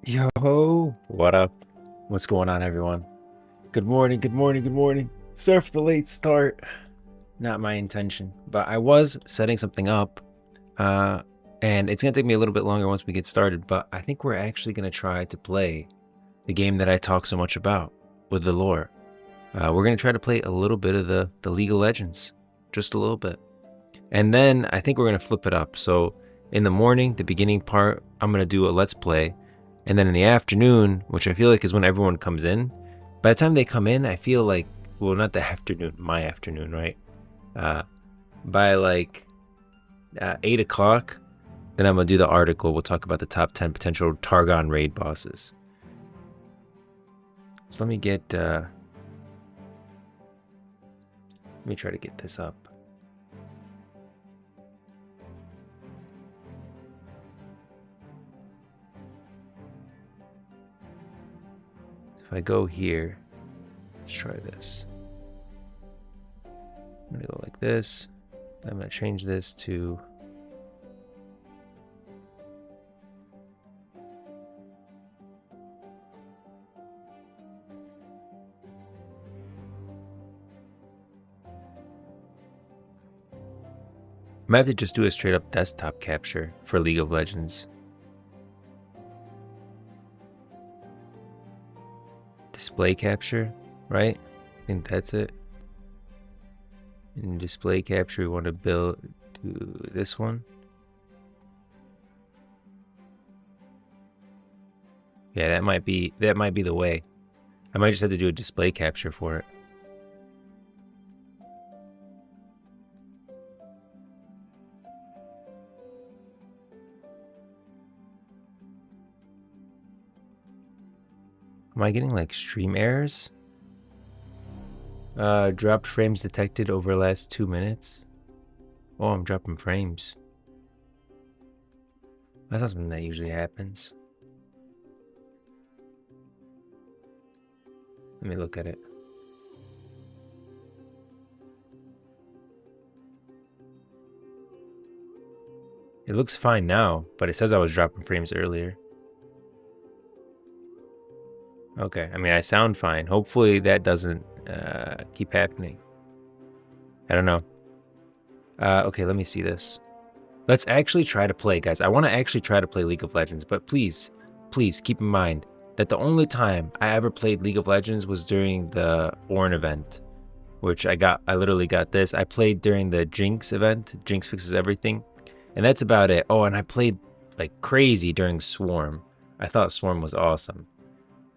Yo, what up? What's going on, everyone? Good morning, good morning, good morning. Sorry for the late start. Not my intention, but I was setting something up, and it's gonna take me a little bit longer once we get started, but I think we're actually gonna try to play the game that I talk so much about with the lore. We're gonna try to play a little bit of the League of Legends, just a little bit. And then I think we're gonna flip it up. So in the morning, the beginning part, I'm gonna do a let's play. And then in the afternoon, which I feel like is when everyone comes in, by the time they come in, I feel like, well, not the afternoon, my afternoon, right? By like 8 o'clock, then I'm going to do the article. We'll talk about the top 10 potential Targon raid bosses. So let me try to get this up. If I go here, let's try this. I'm gonna go like this. I'm gonna change this to I might have to just do a straight up desktop capture for League of Legends. Display capture, right? I think that's it. In display capture, we want to do this one. Yeah, that might be the way. I might just have to do a display capture for it. Am I getting like stream errors? Dropped frames detected over the last 2 minutes. Oh, I'm dropping frames. That's not something that usually happens. Let me look at it. It looks fine now, but it says I was dropping frames earlier. Okay, I mean, I sound fine. Hopefully that doesn't keep happening. I don't know. Okay, let me see this. Let's actually try to play, guys. I want to actually try to play League of Legends, but please keep in mind that the only time I ever played League of Legends was during the Ornn event, which I literally got this. I played during the Jinx event. Jinx fixes everything, and that's about it. Oh, and I played like crazy during Swarm. I thought Swarm was awesome.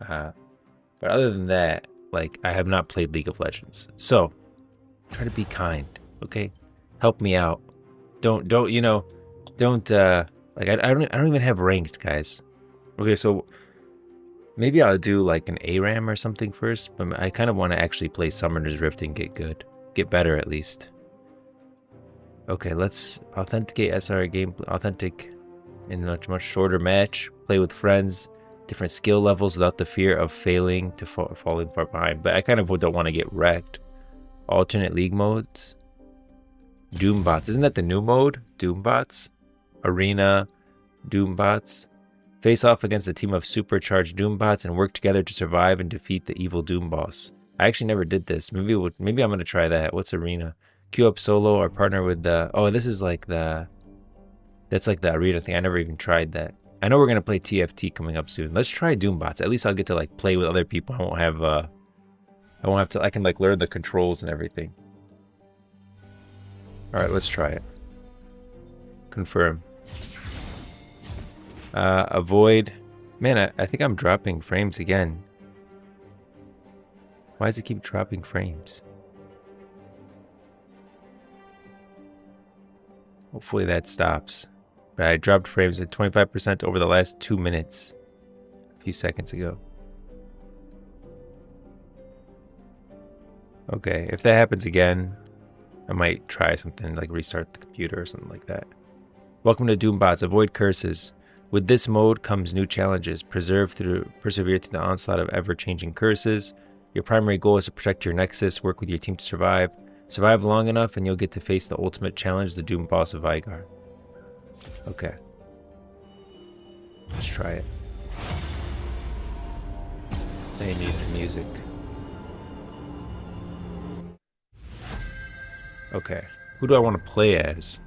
But other than that, like, I have not played League of Legends. So try to be kind, okay? Help me out. Don't like I don't even have ranked, guys. Okay, so maybe I'll do like an ARAM or something first, but I kind of want to actually play Summoner's Rift and get better at least. Okay, let's authenticate SR game, authentic in a much shorter match, play with friends, different skill levels without the fear of failing to falling far behind. But I kind of don't want to get wrecked. Alternate league modes. Doombots. Isn't that the new mode? Doombots? Arena. Doombots. Face off against a team of supercharged Doombots and work together to survive and defeat the evil Doom boss. I actually never did this. Maybe I'm going to try that. What's Arena? Queue up solo or partner with the... Oh, this is like the... That's like the Arena thing. I never even tried that. I know we're going to play TFT coming up soon. Let's try Doombots. At least I'll get to like play with other people. I won't have to, I can like learn the controls and everything. All right, let's try it. Confirm. Avoid. Man, I think I'm dropping frames again. Why does it keep dropping frames? Hopefully that stops. But I dropped frames at 25% over the last 2 minutes. A few seconds ago. Okay, if that happens again, I might try something like restart the computer or something like that. Welcome to Doombots. Avoid curses. With this mode comes new challenges. Persevere through the onslaught of ever-changing curses. Your primary goal is to protect your nexus, work with your team to survive. Survive long enough and you'll get to face the ultimate challenge, the Doom boss of Veigar. Okay. Let's try it. They need music. Okay. Who do I want to play as?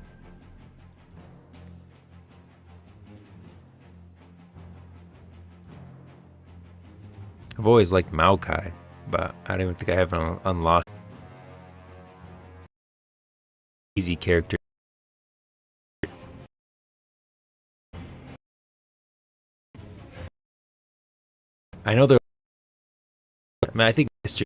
I've always liked Maokai, but I don't even think I have an unlocked easy character. I know there. I mean, I think history.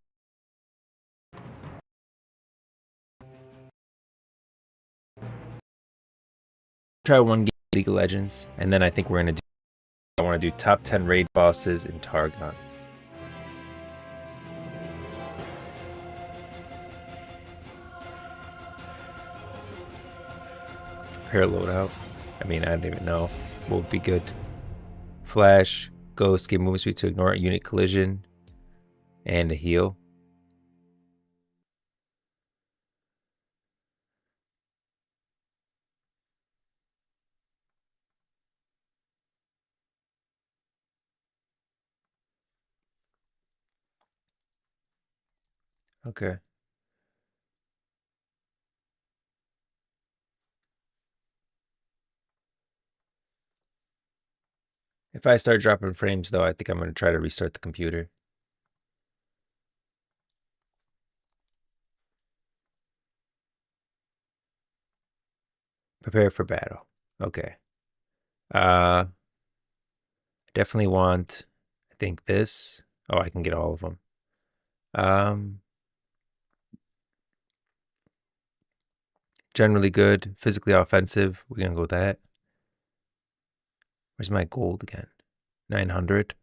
Try one game League of Legends, and then I think we're gonna do. I want to do top 10 raid bosses in Targon. Prepare loadout. I mean, I don't even know what would be good. Flash, Ghost, give movement speed to ignore a unit collision, and a heal. Okay. If I start dropping frames, though, I think I'm going to try to restart the computer. Prepare for battle. Okay. Definitely want, I think this. Oh, I can get all of them. Generally good, physically offensive. We're going to go with that. Where's my gold again? 900.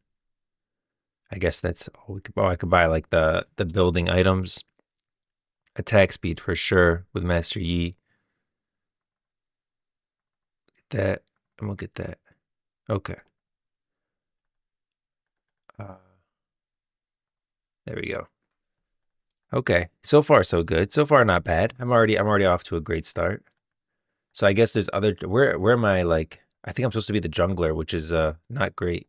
I guess that's all we could. Oh, I could buy like the building items. Attack speed for sure with Master Yi. Get that. And we'll get that. Okay. There we go. Okay. So far, so good. So far, not bad. I'm already off to a great start. So I guess there's other. Where am I? Like, I think I'm supposed to be the jungler, which is not great.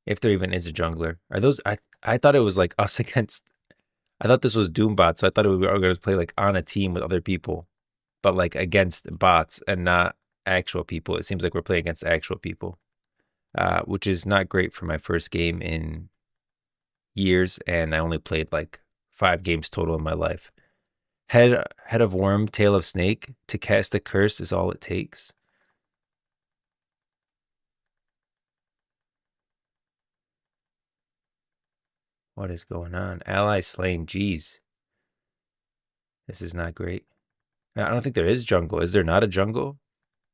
If there even is a jungler, are those? I thought it was like us against. I thought this was Doombot, so I thought we were going to play like on a team with other people, but like against bots and not actual people. It seems like we're playing against actual people, which is not great for my first game in years, and I only played like 5 games total in my life. Head of worm, tail of snake. To cast a curse is all it takes. What is going on? Ally slain. Jeez. This is not great. I don't think there is jungle. Is there not a jungle?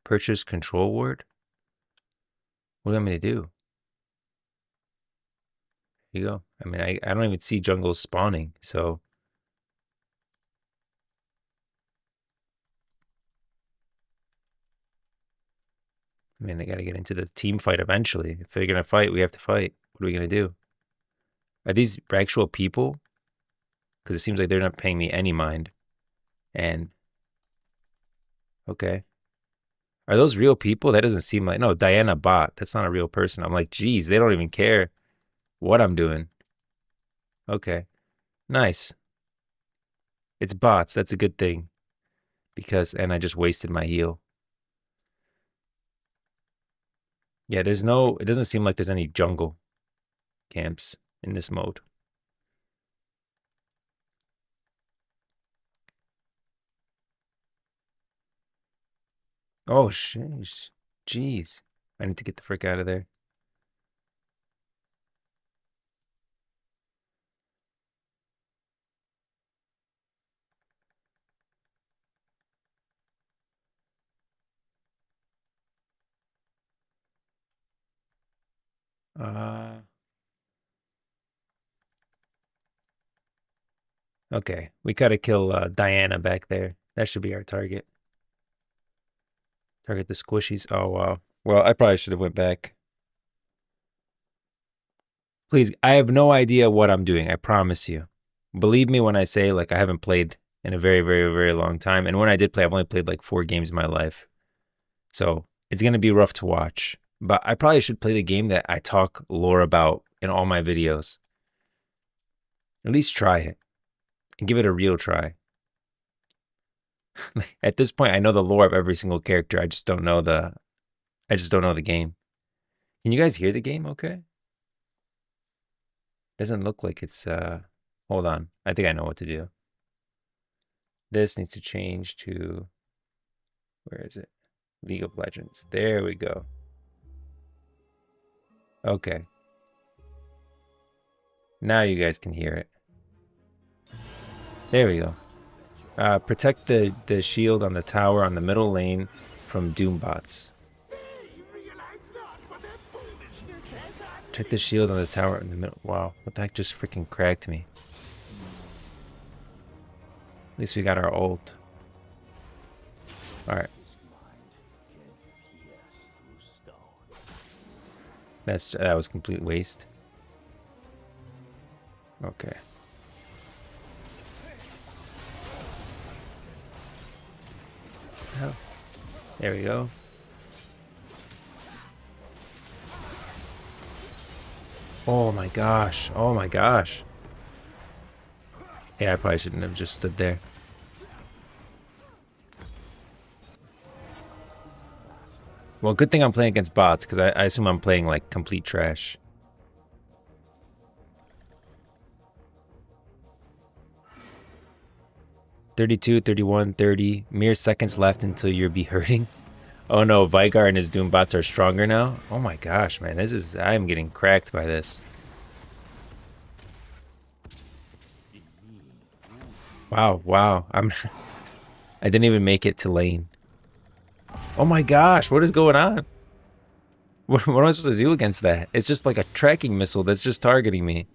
Purchase control ward? What do you want me to do? Here you go. I mean, I don't even see jungles spawning, so. I mean, I got to get into the team fight eventually. If they're going to fight, we have to fight. What are we going to do? Are these actual people? Because it seems like they're not paying me any mind. And, okay. Are those real people? That doesn't seem like, no, Diana bot. That's not a real person. I'm like, geez, they don't even care what I'm doing. Okay. Nice. It's bots. That's a good thing. Because, and I just wasted my heal. Yeah, there's no, it doesn't seem like there's any jungle camps in this mode. Oh, sheesh. Jeez. I need to get the frick out of there. Okay. We gotta kill Diana back there. That should be our target. Target the squishies. Oh, wow. Well, I probably should have went back. Please, I have no idea what I'm doing. I promise you. Believe me when I say, like, I haven't played in a very, very, very long time. And when I did play, I've only played like 4 games in my life. So it's going to be rough to watch. But I probably should play the game that I talk lore about in all my videos. At least try it and give it a real try. At this point, I know the lore of every single character. I just don't know the game. Can you guys hear the game okay? Doesn't look like it's hold on. I think I know what to do. This needs to change to, where is it? League of Legends. There we go. Okay. Now you guys can hear it. There we go. Protect the shield on the tower on the middle lane from Doom bots. Protect the shield on the tower in the middle. Wow, what the heck just freaking cracked me? At least we got our ult. Alright. That was complete waste. Okay. Oh, there we go. Oh my gosh. Oh my gosh. Yeah, I probably shouldn't have just stood there. Well, good thing I'm playing against bots, because I assume I'm playing like complete trash. "32, 31, 30. Mere seconds left until you'll be hurting." Oh no, Vigar and his Doom bots are stronger now? Oh my gosh, man. I am getting cracked by this. Wow. I didn't even make it to lane. Oh my gosh, what is going on? What am I supposed to do against that? It's just like a tracking missile that's just targeting me.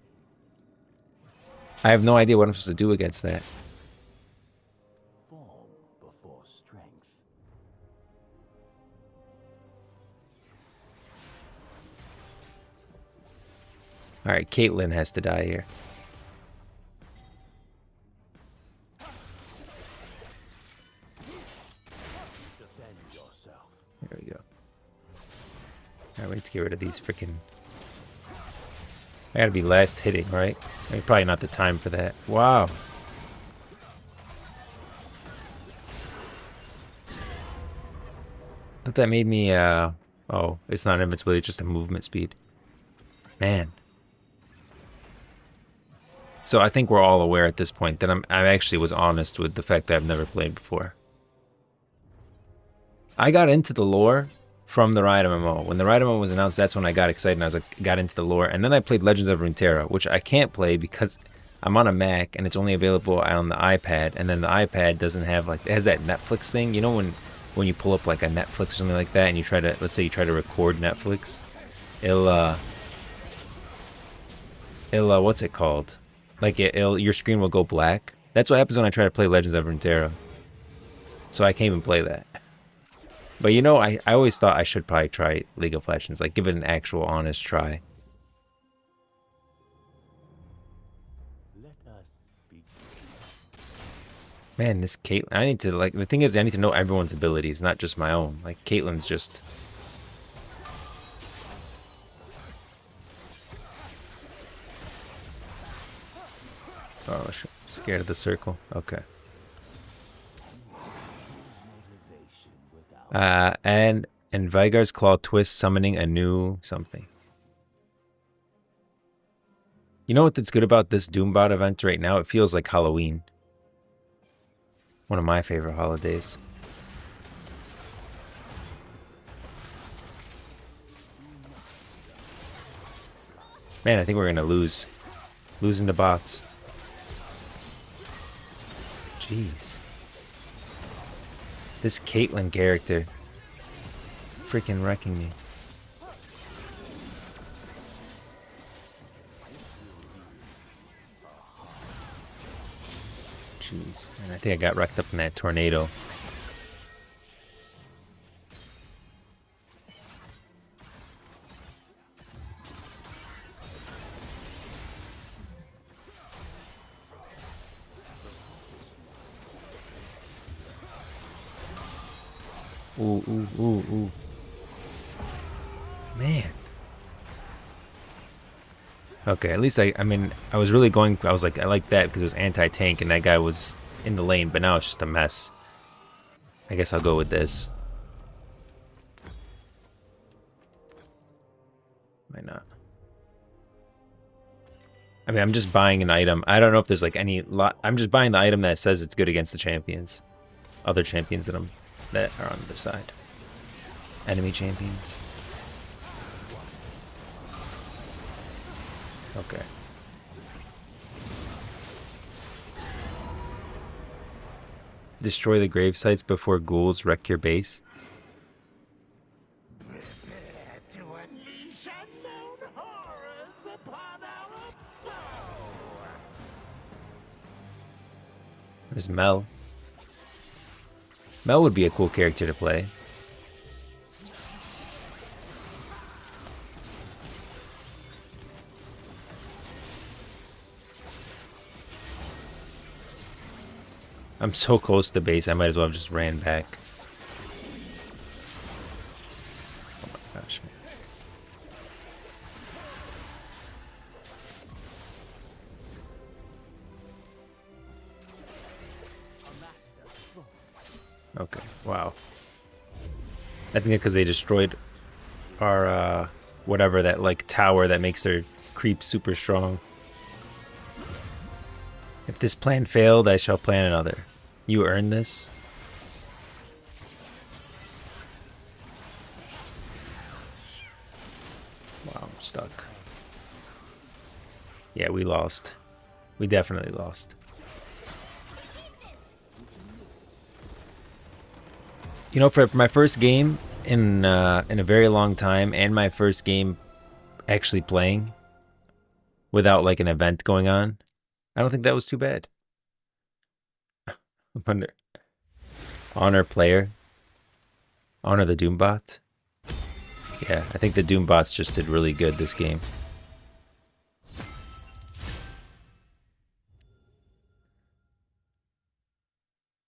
I have no idea what I'm supposed to do against that. Form before strength. Alright, Caitlyn has to die here. There we go. Alright, we need to get rid of these freaking... I gotta be last hitting, right? I mean, probably not the time for that. Wow. Thought that made me, oh, it's not invincibility, it's just a movement speed. Man. So I think we're all aware at this point that I actually was honest with the fact that I've never played before. I got into the lore from the Riot MMO. When the Riot MMO was announced, that's when I got excited and I was like, got into the lore. And then I played Legends of Runeterra, which I can't play because I'm on a Mac and it's only available on the iPad. And then the iPad doesn't have like, it has that Netflix thing. You know when you pull up like a Netflix or something like that and you try to, let's say you try to record Netflix, it'll what's it called? Like your screen will go black. That's what happens when I try to play Legends of Runeterra. So I can't even play that. But you know, I always thought I should probably try League of Legends, like give it an actual honest try. Man, this Caitlyn, I need to, like, the thing is I need to know everyone's abilities, not just my own. Like, Caitlyn's just... Oh, scared of the circle. Okay. And Vigar's Claw Twist summoning a new something. You know what's good about this Doombot event right now? It feels like Halloween. One of my favorite holidays. Man, I think we're gonna lose. Losing to bots. Jeez. This Caitlyn character. Freaking wrecking me. Jeez. And I think I got wrecked up in that tornado. Ooh. Man. Okay, at least I mean, I was really going, I was like, I like that because it was anti-tank and that guy was in the lane, but now it's just a mess. I guess I'll go with this. Why not? I mean, I'm just buying an item. I don't know if there's like any lot. I'm just buying the item that says it's good against the champions. Other champions that are on the other side. Enemy champions. Okay. Destroy the grave sites before ghouls wreck your base. Prepare to unleash unknown horrors upon our foe. There's Mel. Mel would be a cool character to play. I'm so close to base, I might as well have just ran back. Oh my gosh. Okay, wow. I think because they destroyed our, whatever, that, like, tower that makes their creep super strong. If this plan failed, I shall plan another. You earned this? Wow, I'm stuck. Yeah, we lost. We definitely lost. You know, for my first game in a very long time, and my first game actually playing without like an event going on, I don't think that was too bad. I wonder. Honor player. Honor the Doombot. Yeah, I think the Doombots just did really good this game.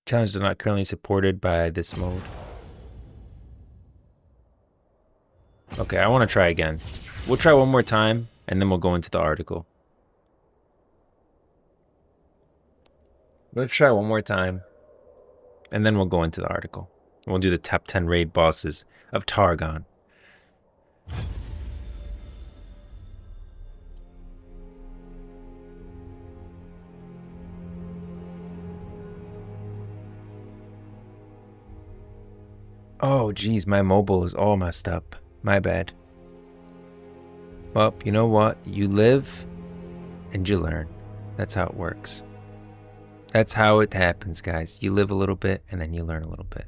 Challenges are not currently supported by this mode. Okay, I want to try again. We'll try one more time, and then we'll go into the article. Let's try one more time, and then we'll go into the article. We'll do the top 10 raid bosses of Targon. Oh, geez, my mobile is all messed up. My bad. Well, you know what? You live and you learn. That's how it works. That's how it happens, guys. You live a little bit and then you learn a little bit.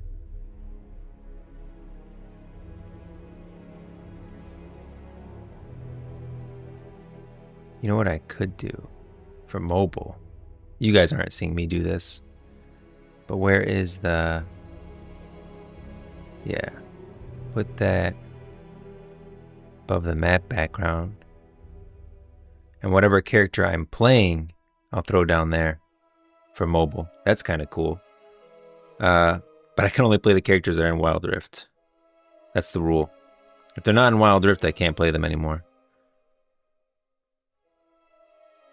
You know what I could do for mobile? You guys aren't seeing me do this. But where is the... Yeah. Put that above the map background. And whatever character I'm playing, I'll throw down there for mobile. That's kind of cool. But I can only play the characters that are in Wild Rift. That's the rule. If they're not in Wild Rift, I can't play them anymore.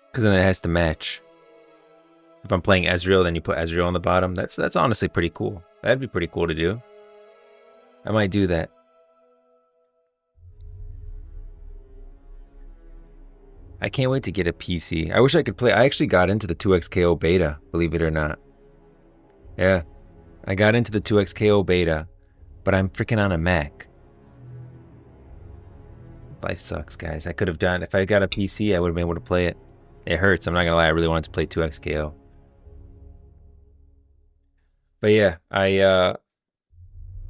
Because then it has to match. If I'm playing Ezreal, then you put Ezreal on the bottom. That's honestly pretty cool. That'd be pretty cool to do. I might do that. I can't wait to get a PC. I wish I could play. I actually got into the 2xKO beta, believe it or not. Yeah, I got into the 2xKO beta, but I'm freaking on a Mac. Life sucks, guys. I could have done, if I got a PC, I would have been able to play it. It hurts. I'm not gonna lie. I really wanted to play 2xKO. But yeah,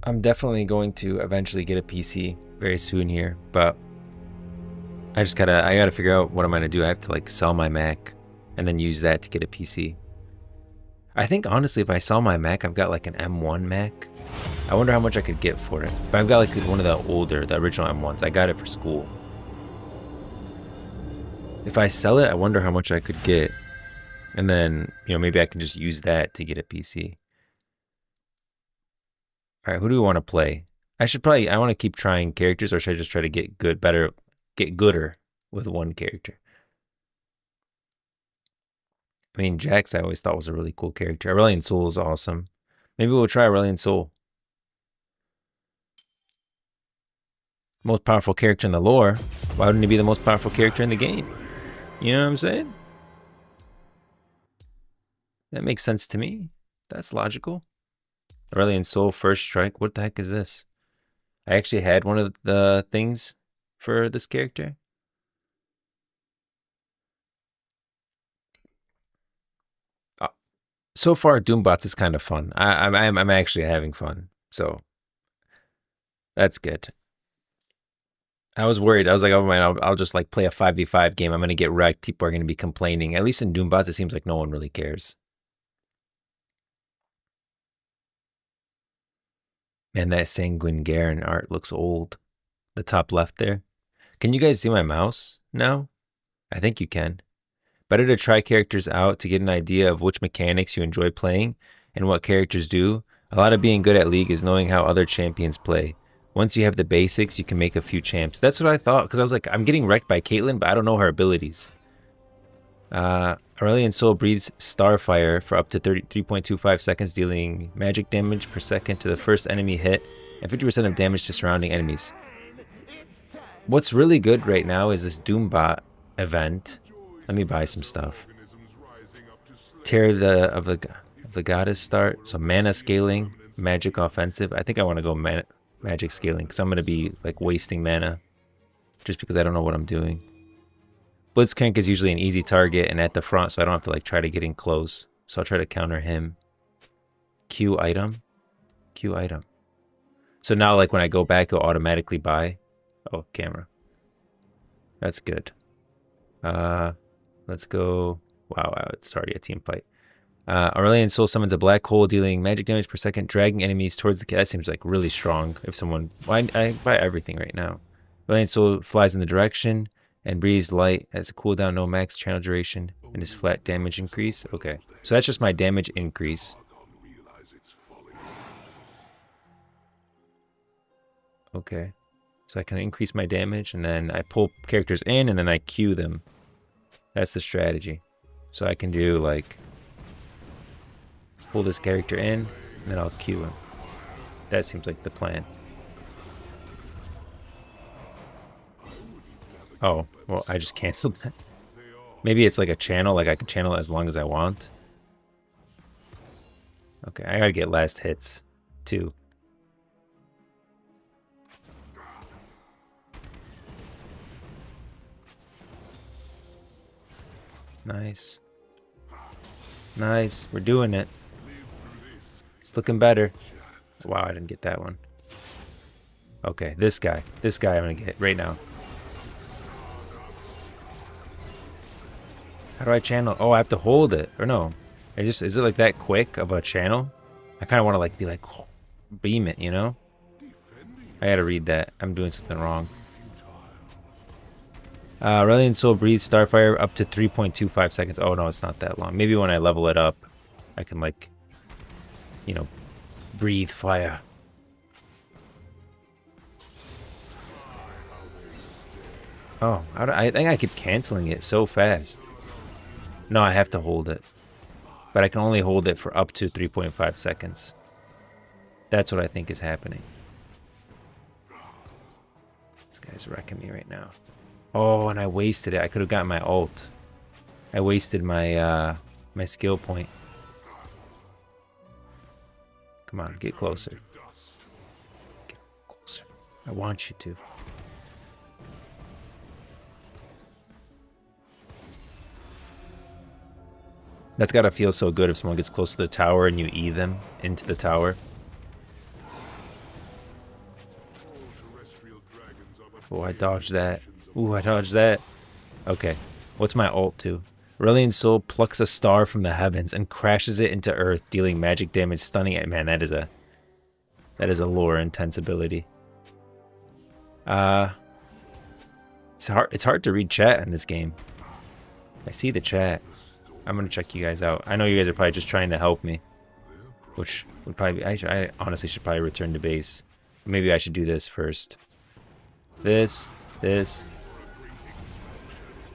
I'm definitely going to eventually get a PC very soon here, but I gotta figure out what I'm gonna do. I have to like sell my Mac and then use that to get a PC. I think honestly, if I sell my Mac, I've got like an M1 Mac. I wonder how much I could get for it. But I've got like one of the original M1s. I got it for school. If I sell it, I wonder how much I could get. And then, you know, maybe I can just use that to get a PC. All right, who do we want to play? I want to keep trying characters, or should I just try to get gooder with one character? I mean, Jax I always thought was a really cool character. Aurelion Sol is awesome. Maybe we'll try Aurelion Sol. Most powerful character in the lore. Why wouldn't he be the most powerful character in the game? You know what I'm saying? That makes sense to me. That's logical. Aurelion Sol first strike. What the heck is this? I actually had one of the things for this character. So far, Doombots is kind of fun. I'm actually having fun, so that's good. I was worried. I was like, oh man, I'll just like play a 5v5 game. I'm gonna get wrecked. People are gonna be complaining. At least in Doombots, it seems like no one really cares. Man, that Sanguine Garen art looks old. The top left there. Can you guys see my mouse now? I think you can. Better to try characters out to get an idea of which mechanics you enjoy playing and what characters do. A lot of being good at League is knowing how other champions play. Once you have the basics, you can make a few champs. That's what I thought, because I was like, I'm getting wrecked by Caitlyn, but I don't know her abilities. Aurelion Sol breathes Starfire for up to 3.25 seconds, dealing magic damage per second to the first enemy hit and 50% of damage to surrounding enemies. What's really good right now is this Doombot event. Let me buy some stuff. Tear of the Goddess start. So mana scaling, magic offensive. I think I want to go magic scaling because I'm going to be like wasting mana just because I don't know what I'm doing. Blitzcrank is usually an easy target and at the front, so I don't have to like try to get in close. So I'll try to counter him. Q item. Q item. So now like when I go back, it'll automatically buy. Oh, camera. That's good. Let's go. Wow, it's already a team fight. Aurelion Sol summons a black hole, dealing magic damage per second, dragging enemies towards the... That seems like really strong. If someone... Well, I buy everything right now. Aurelion Sol flies in the direction and breathes light, has a cooldown, no max channel duration, and his flat damage increase. Okay, so that's just my damage increase. Okay, so I can increase my damage, and then I pull characters in, and then I queue them. That's the strategy. So I can do like pull this character in, and then I'll queue him. That seems like the plan. Oh, well, I just canceled that. Maybe it's like a channel, like I can channel it as long as I want. Okay, I gotta get last hits too. Nice. Nice. We're doing it. It's looking better. Wow, I didn't get that one. Okay, this guy. This guy I'm going to get right now. How do I channel? Oh, I have to hold it. Or no. Is it like that quick of a channel? I kind of want to like be like, beam it, you know? I got to read that. I'm doing something wrong. Aurelion Sol breathes Starfire up to 3.25 seconds. Oh, no, it's not that long. Maybe when I level it up, I can, like, you know, breathe fire. Oh, I think I keep canceling it so fast. No, I have to hold it. But I can only hold it for up to 3.5 seconds. That's what I think is happening. This guy's wrecking me right now. Oh, and I wasted it. I could have gotten my ult. I wasted my my skill point. Come on, get closer. Get closer. I want you to. That's gotta feel so good if someone gets close to the tower and you E them into the tower. Oh, I dodged that. Ooh, I dodged that. Okay, what's my ult to? Aurelion Sol plucks a star from the heavens and crashes it into Earth, dealing magic damage, stunning it. Man, that is a lore intense ability. It's hard to read chat in this game. I see the chat. I'm gonna check you guys out. I know you guys are probably just trying to help me, which would probably be, I honestly should probably return to base. Maybe I should do this first. This.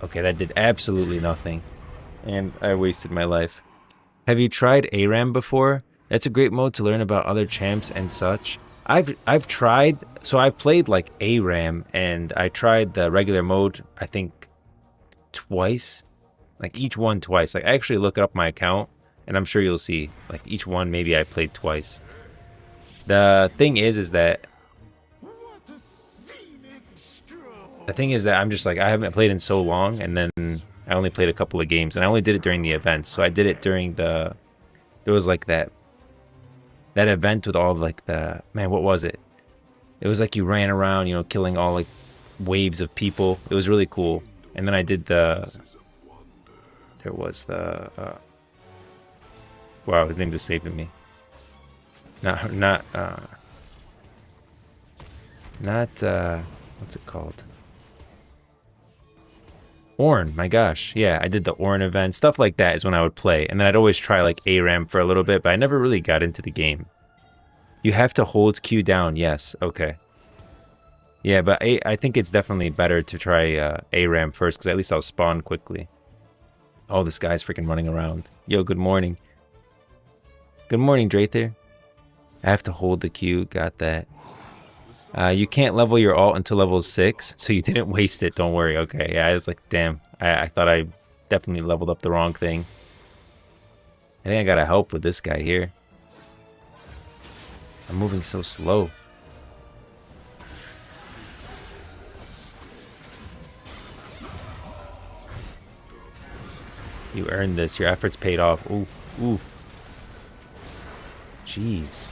Okay, that did absolutely nothing. And I wasted my life. Have you tried ARAM before? That's a great mode to learn about other champs and such. I've tried, so I've played like ARAM, and I tried the regular mode, I think twice. Like each one twice. Like I actually look up my account, and I'm sure you'll see, like each one maybe I played twice. The thing is that I'm just like, I haven't played in so long, and then I only played a couple of games, and I only did it during the events. So I did it during there was like that event with all of like man, what was it? It was like you ran around, you know, killing all like waves of people. It was really cool. And then I did there was wow, his name's escaping me. Not what's it called? Ornn, my gosh. Yeah, I did the Ornn event. Stuff like that is when I would play. And then I'd always try like ARAM for a little bit, but I never really got into the game. You have to hold Q down. Yes, okay. Yeah, but I think it's definitely better to try ARAM first, because at least I'll spawn quickly. Oh, this guy's freaking running around. Yo, good morning. Good morning, Drather. I have to hold the Q. Got that. You can't level your alt until level 6, so you didn't waste it. Don't worry. Okay, yeah, I was like, damn. I thought I definitely leveled up the wrong thing. I think I gotta help with this guy here. I'm moving so slow. You earned this. Your efforts paid off. Ooh, ooh. Jeez.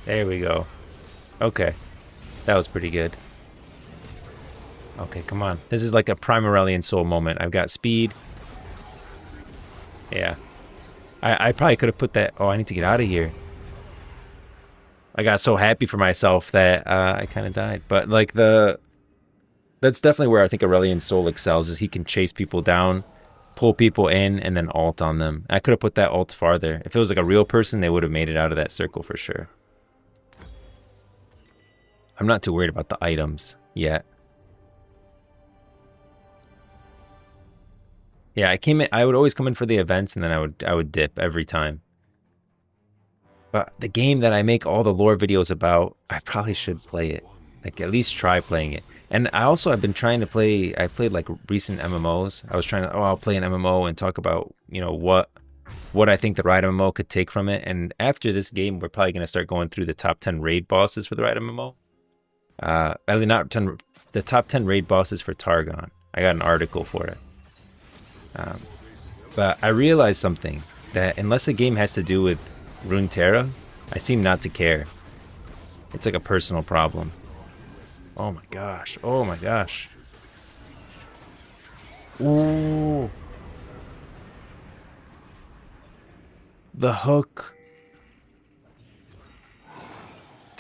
There we go. Okay. That was pretty good. Okay, come on. This is like a Primarellian Soul moment. I've got speed. Yeah. I probably could have put that... Oh, I need to get out of here. I got so happy for myself that I kind of died. But like that's definitely where I think Aurelian Soul excels, is he can chase people down, pull people in, and then ult on them. I could have put that ult farther. If it was like a real person, they would have made it out of that circle for sure. I'm not too worried about the items yet. Yeah, I would always come in for the events, and then I would dip every time. But the game that I make all the lore videos about, I probably should play it. Like at least try playing it. And I also have been trying to play, I played like recent MMOs. I was trying to, I'll play an MMO and talk about, you know, what I think the Riot MMO could take from it. And after this game, we're probably going to start going through the top 10 raid bosses for the Riot MMO. The top 10 raid bosses for Targon. I got an article for it. But I realized something, that unless a game has to do with Runeterra, I seem not to care. It's like a personal problem. Oh my gosh. Oh my gosh. Ooh. The hook.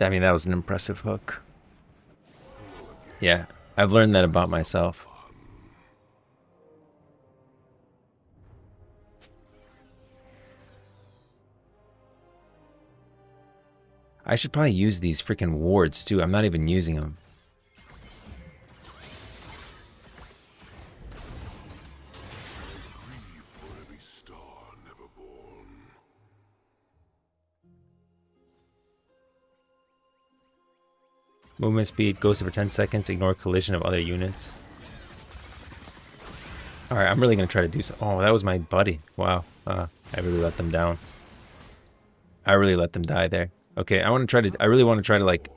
I mean, that was an impressive hook. Yeah, I've learned that about myself. I should probably use these freaking wards too. I'm not even using them. Movement speed goes for 10 seconds. Ignore collision of other units. Alright, I'm really going to try to do so. Oh, that was my buddy. Wow. I really let them down. I really let them die there. Okay, I really want to try to like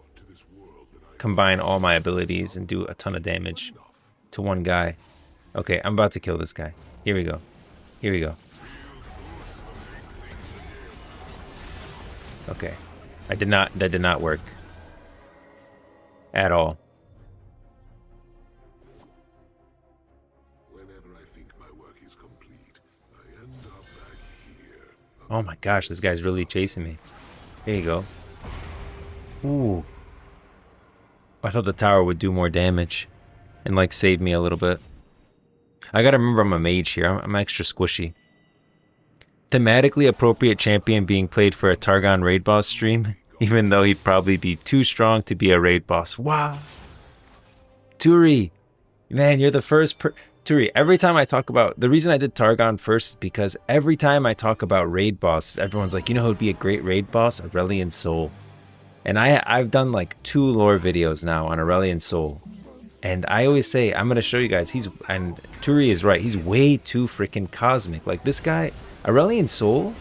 combine all my abilities and do a ton of damage to one guy. Okay, I'm about to kill this guy. Here we go. Here we go. Okay. That did not work. At all. Whenever I think my work is complete, I end up back here. Oh my gosh, this guy's really chasing me. There you go. Ooh. I thought the tower would do more damage and like save me a little bit. I gotta remember I'm a mage here. I'm extra squishy. Thematically appropriate champion being played for a Targon raid boss stream, even though he'd probably be too strong to be a raid boss. Wow. Turi, man, you're the first Turi, every time I talk about, the reason I did Targon first is because every time I talk about raid bosses, everyone's like, you know who would be a great raid boss? Aurelion Sol. And I've done like 2 lore videos now on Aurelion Sol. And I always say, I'm going to show you guys, and Turi is right, he's way too freaking cosmic. Like this guy, Aurelion Sol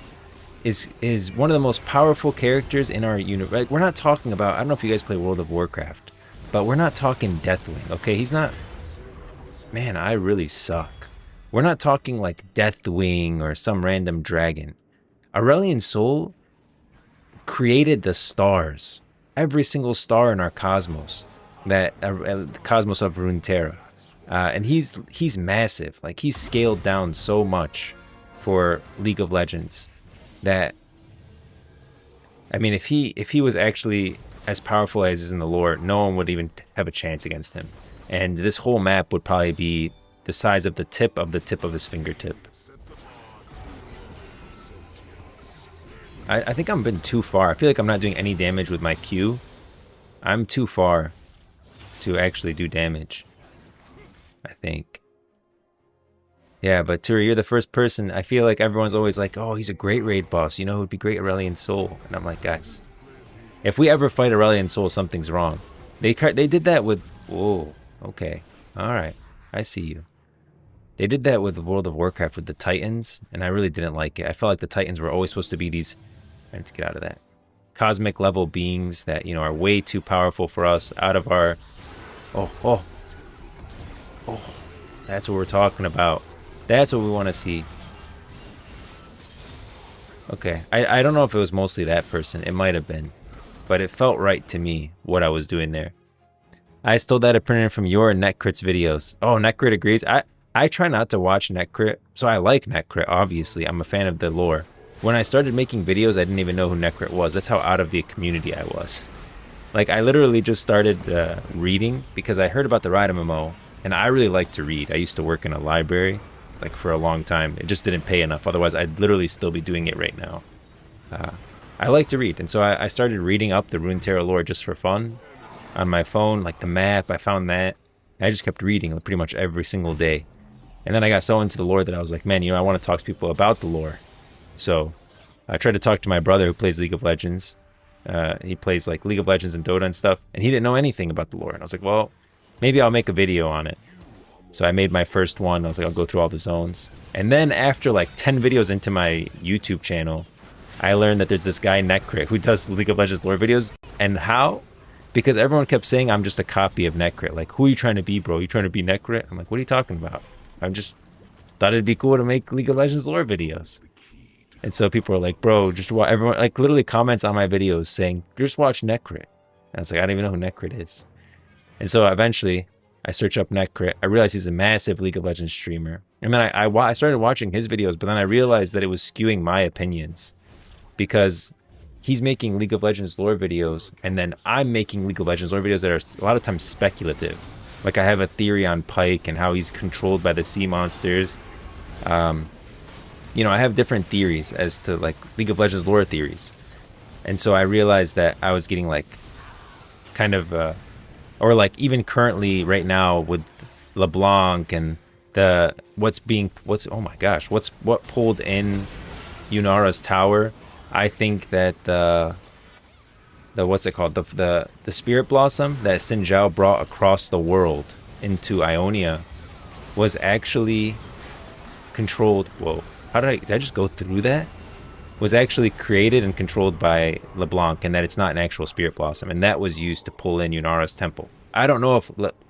is one of the most powerful characters in our universe. Like, we're not talking about, I don't know if you guys play World of Warcraft, but we're not talking Deathwing, okay? He's not, man, I really suck. We're not talking like Deathwing or some random dragon. Aurelion Sol created the stars, every single star in our cosmos, that the cosmos of Runeterra, and he's massive. Like, he's scaled down so much for League of Legends that, I mean, if he was actually as powerful as is in the lore, no one would even have a chance against him. And this whole map would probably be the size of the tip of his fingertip. I think I'm been too far. I feel like I'm not doing any damage with my Q. I'm too far to actually do damage, I think. Yeah, but Turi, you're the first person. I feel like everyone's always like, oh, he's a great raid boss. You know who would be great? Aurelion Sol. And I'm like, guys, if we ever fight Aurelion Sol, something's wrong. They did that with... Whoa, okay. All right, I see you. They did that with World of Warcraft with the Titans, and I really didn't like it. I felt like the Titans were always supposed to be these... Let's get out of that. Cosmic level beings that, you know, are way too powerful for us, out of our... Oh. That's what we're talking about. That's what we want to see. Okay, I don't know if it was mostly that person. It might have been. But it felt right to me, what I was doing there. I stole that opinion from your Netcrit's videos. Oh, Netcrit agrees. I try not to watch Netcrit, so I like Netcrit, obviously. I'm a fan of the lore. When I started making videos, I didn't even know who Netcrit was. That's how out of the community I was. Like, I literally just started reading because I heard about the Riot MMO, and I really like to read. I used to work in a library, like, for a long time. It just didn't pay enough. Otherwise, I'd literally still be doing it right now. I like to read, and so I started reading up the Runeterra lore just for fun on my phone, like the map. I found that. I just kept reading pretty much every single day. And then I got so into the lore that I was like, man, you know, I want to talk to people about the lore. So I tried to talk to my brother who plays League of Legends. He plays like League of Legends and Dota and stuff, and he didn't know anything about the lore. And I was like, well, maybe I'll make a video on it. So I made my first one. I was like, I'll go through all the zones. And then after like 10 videos into my YouTube channel, I learned that there's this guy, Netcrit, who does League of Legends lore videos. And how? Because everyone kept saying I'm just a copy of Netcrit. Like, who are you trying to be, bro? You trying to be Netcrit? I'm like, what are you talking about? I'm just thought it'd be cool to make League of Legends lore videos. And so people were like, bro, just watch. Everyone like literally comments on my videos saying, just watch Netcrit. And I was like, I don't even know who Netcrit is. And so eventually I search up Netcrit. I realized he's a massive League of Legends streamer. And then I started watching his videos, but then I realized that it was skewing my opinions because he's making League of Legends lore videos, and then I'm making League of Legends lore videos that are a lot of times speculative. Like, I have a theory on Pyke and how he's controlled by the sea monsters. You know, I have different theories as to, like, League of Legends lore theories. And so I realized that I was getting, like, kind of, or, like, even currently right now with LeBlanc and what pulled in Yunara's tower, I think that the what's it called? The Spirit Blossom that Xin Zhao brought across the world into Ionia was actually controlled. Whoa. Did I just go through that? Was actually created and controlled by LeBlanc, and that it's not an actual Spirit Blossom, and that was used to pull in Yunara's temple. I don't know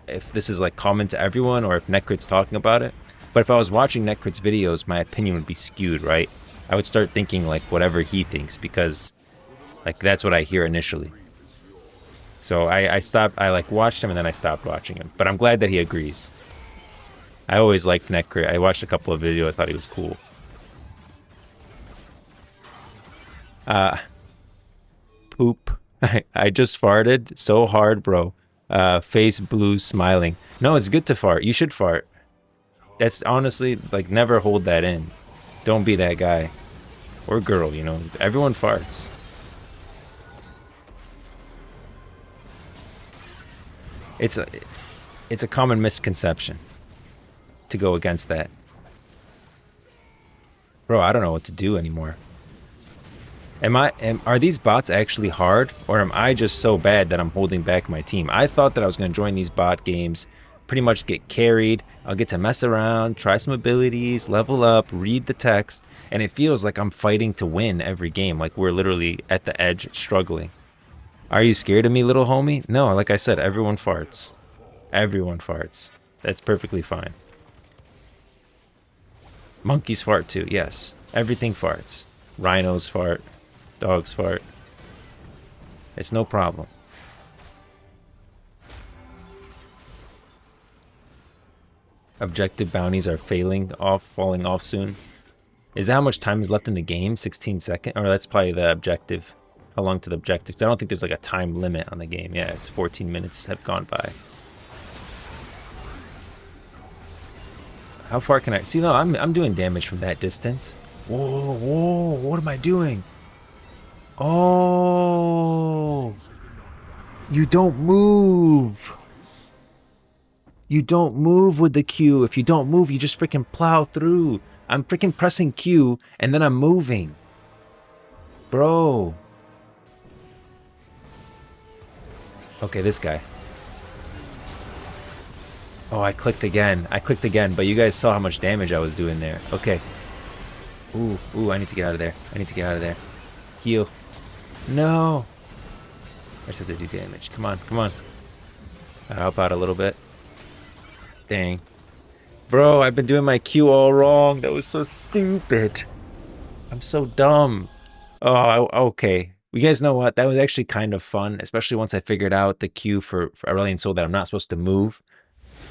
if this is like common to everyone or if Netcrit's talking about it, but if I was watching Netcrit's videos, my opinion would be skewed, right? I would start thinking like whatever he thinks because like that's what I hear initially. So I like watched him and then I stopped watching him, but I'm glad that he agrees. I always liked Netcrit. I watched a couple of videos. I thought he was cool. Poop. I just farted so hard, bro. Face blue, smiling. No, it's good to fart. You should fart. That's honestly, like, never hold that in. Don't be that guy. Or girl, you know. Everyone farts. It's a common misconception. to go against that. Bro, I don't know what to do anymore. Are these bots actually hard, or am I just so bad that I'm holding back my team? I thought that I was going to join these bot games, pretty much get carried. I'll get to mess around, try some abilities, level up, read the text, and it feels like I'm fighting to win every game, like we're literally at the edge struggling. Are you scared of me, little homie? No, like I said, everyone farts. Everyone farts. That's perfectly fine. Monkeys fart too, yes. Everything farts. Rhinos fart. Dogs fart. It's no problem. Objective bounties are falling off, falling off soon. Is that how much time is left in the game? 16 seconds? Or that's probably the objective. How long to the objective? 'Cause I don't think there's like a time limit on the game. Yeah, it's 14 minutes have gone by. How far can I... See, no, I'm doing damage from that distance. Whoa, whoa, what am I doing? Oh, you don't move. You don't move with the Q. If you don't move, you just freaking plow through. I'm freaking pressing Q, and then I'm moving. Bro. Okay, this guy. Oh, I clicked again. But you guys saw how much damage I was doing there. Okay. Ooh, I need to get out of there. Heal. No. I just have to do damage. Come on. I'll help out a little bit. Dang. Bro, I've been doing my Q all wrong. That was so stupid. I'm so dumb. Oh, okay. You guys know what? That was actually kind of fun, especially once I figured out the Q for Aurelian Soul that I'm not supposed to move.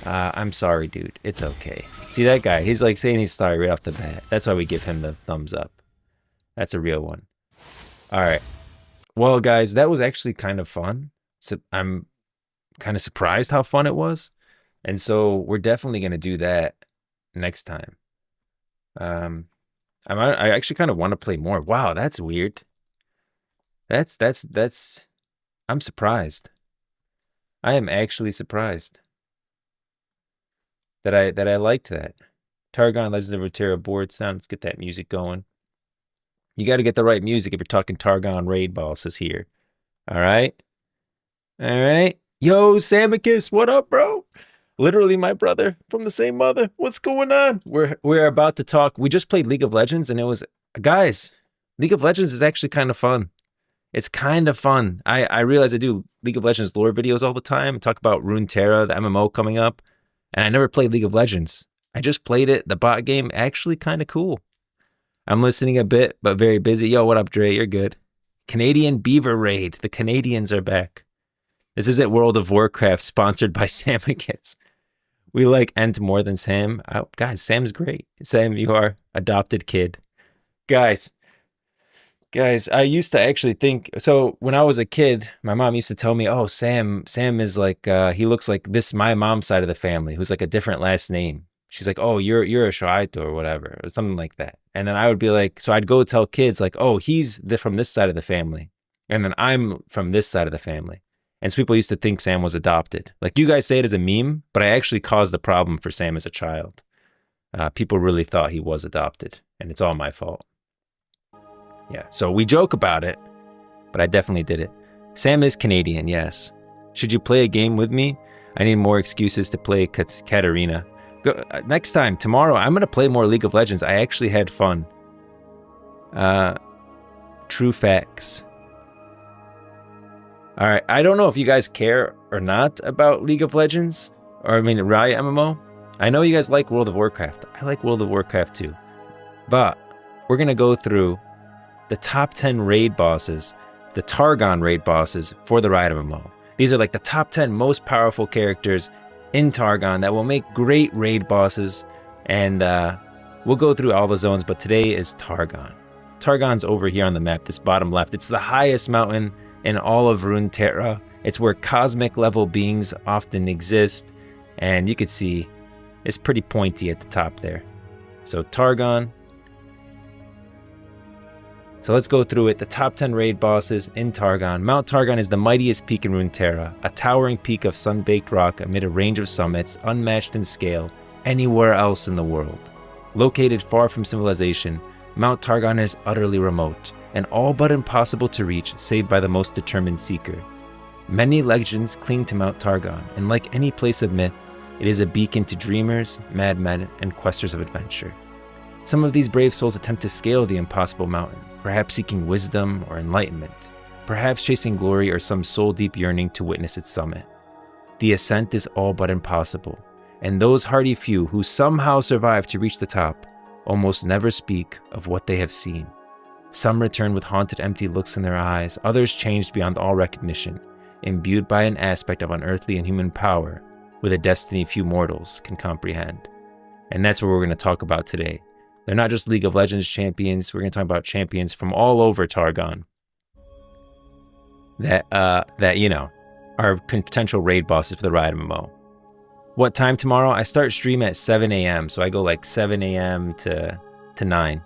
I'm sorry, dude. It's okay. See that guy? He's like saying he's sorry right off the bat. That's why we give him the thumbs up. That's a real one. All right. Well, guys, that was actually kind of fun. So I'm kind of surprised how fun it was. And so we're definitely going to do that next time. I actually kind of want to play more. Wow, that's weird. I'm surprised. I am actually surprised that I liked that. Targon, Legends of Runeterra board sound. Let's get that music going. You got to get the right music if you're talking Targon raid bosses here. All right? Yo, Samicus, what up, bro? Literally my brother from the same mother. What's going on? We're about to talk. We just played League of Legends, and it was... Guys, League of Legends is actually kind of fun. It's kind of fun. I realize I do League of Legends lore videos all the time. Talk about Runeterra, the MMO coming up. And I never played League of Legends. I just played it. The bot game, actually kind of cool. I'm listening a bit, but very busy. Yo, what up, Dre? You're good. Canadian Beaver Raid. The Canadians are back. This isn't World of Warcraft sponsored by Samicus. We like Ent more than Sam. Oh, guys, Sam's great. Sam, you are adopted kid. Guys, I used to actually think, so when I was a kid, my mom used to tell me, oh, Sam is like, he looks like this, my mom's side of the family, who's like a different last name. She's like, oh, you're a Shaito or whatever, or something like that. And then I would be like, so I'd go tell kids like, oh, he's from this side of the family. And then I'm from this side of the family. And so people used to think Sam was adopted. Like, you guys say it as a meme, but I actually caused the problem for Sam as a child. People really thought he was adopted, and it's all my fault. Yeah, so we joke about it, but I definitely did it. Sam is Canadian, yes. Should you play a game with me? I need more excuses to play Katarina. Next time, tomorrow, I'm going to play more League of Legends. I actually had fun. True facts. All right, I don't know if you guys care or not about League of Legends, or I mean Riot MMO. I know you guys like World of Warcraft. I like World of Warcraft too. But we're going to go through the top 10 raid bosses, the Targon raid bosses for the Riot MMO. These are like the top 10 most powerful characters in Targon that will make great raid bosses, and we'll go through all the zones, but today is Targon. Targon's over here on the map, this bottom left. It's the highest mountain in all of Runeterra. It's where cosmic level beings often exist, and you can see it's pretty pointy at the top there. So Targon. So let's go through it. The top 10 raid bosses in Targon. Mount Targon is the mightiest peak in Runeterra, a towering peak of sun-baked rock amid a range of summits, unmatched in scale anywhere else in the world. Located far from civilization, Mount Targon is utterly remote and all but impossible to reach save by the most determined seeker. Many legends cling to Mount Targon, and like any place of myth, it is a beacon to dreamers, madmen, and questers of adventure. Some of these brave souls attempt to scale the impossible mountain, perhaps seeking wisdom or enlightenment, perhaps chasing glory or some soul-deep yearning to witness its summit. The ascent is all but impossible, and those hardy few who somehow survive to reach the top almost never speak of what they have seen. Some return with haunted, empty looks in their eyes, others changed beyond all recognition, imbued by an aspect of unearthly and human power with a destiny few mortals can comprehend. And that's what we're going to talk about today. They're not just League of Legends champions, we're going to talk about champions from all over Targon that you know, are potential raid bosses for the Riot MMO. What time tomorrow? I start stream at 7 a.m., so I go like 7 a.m. to 9.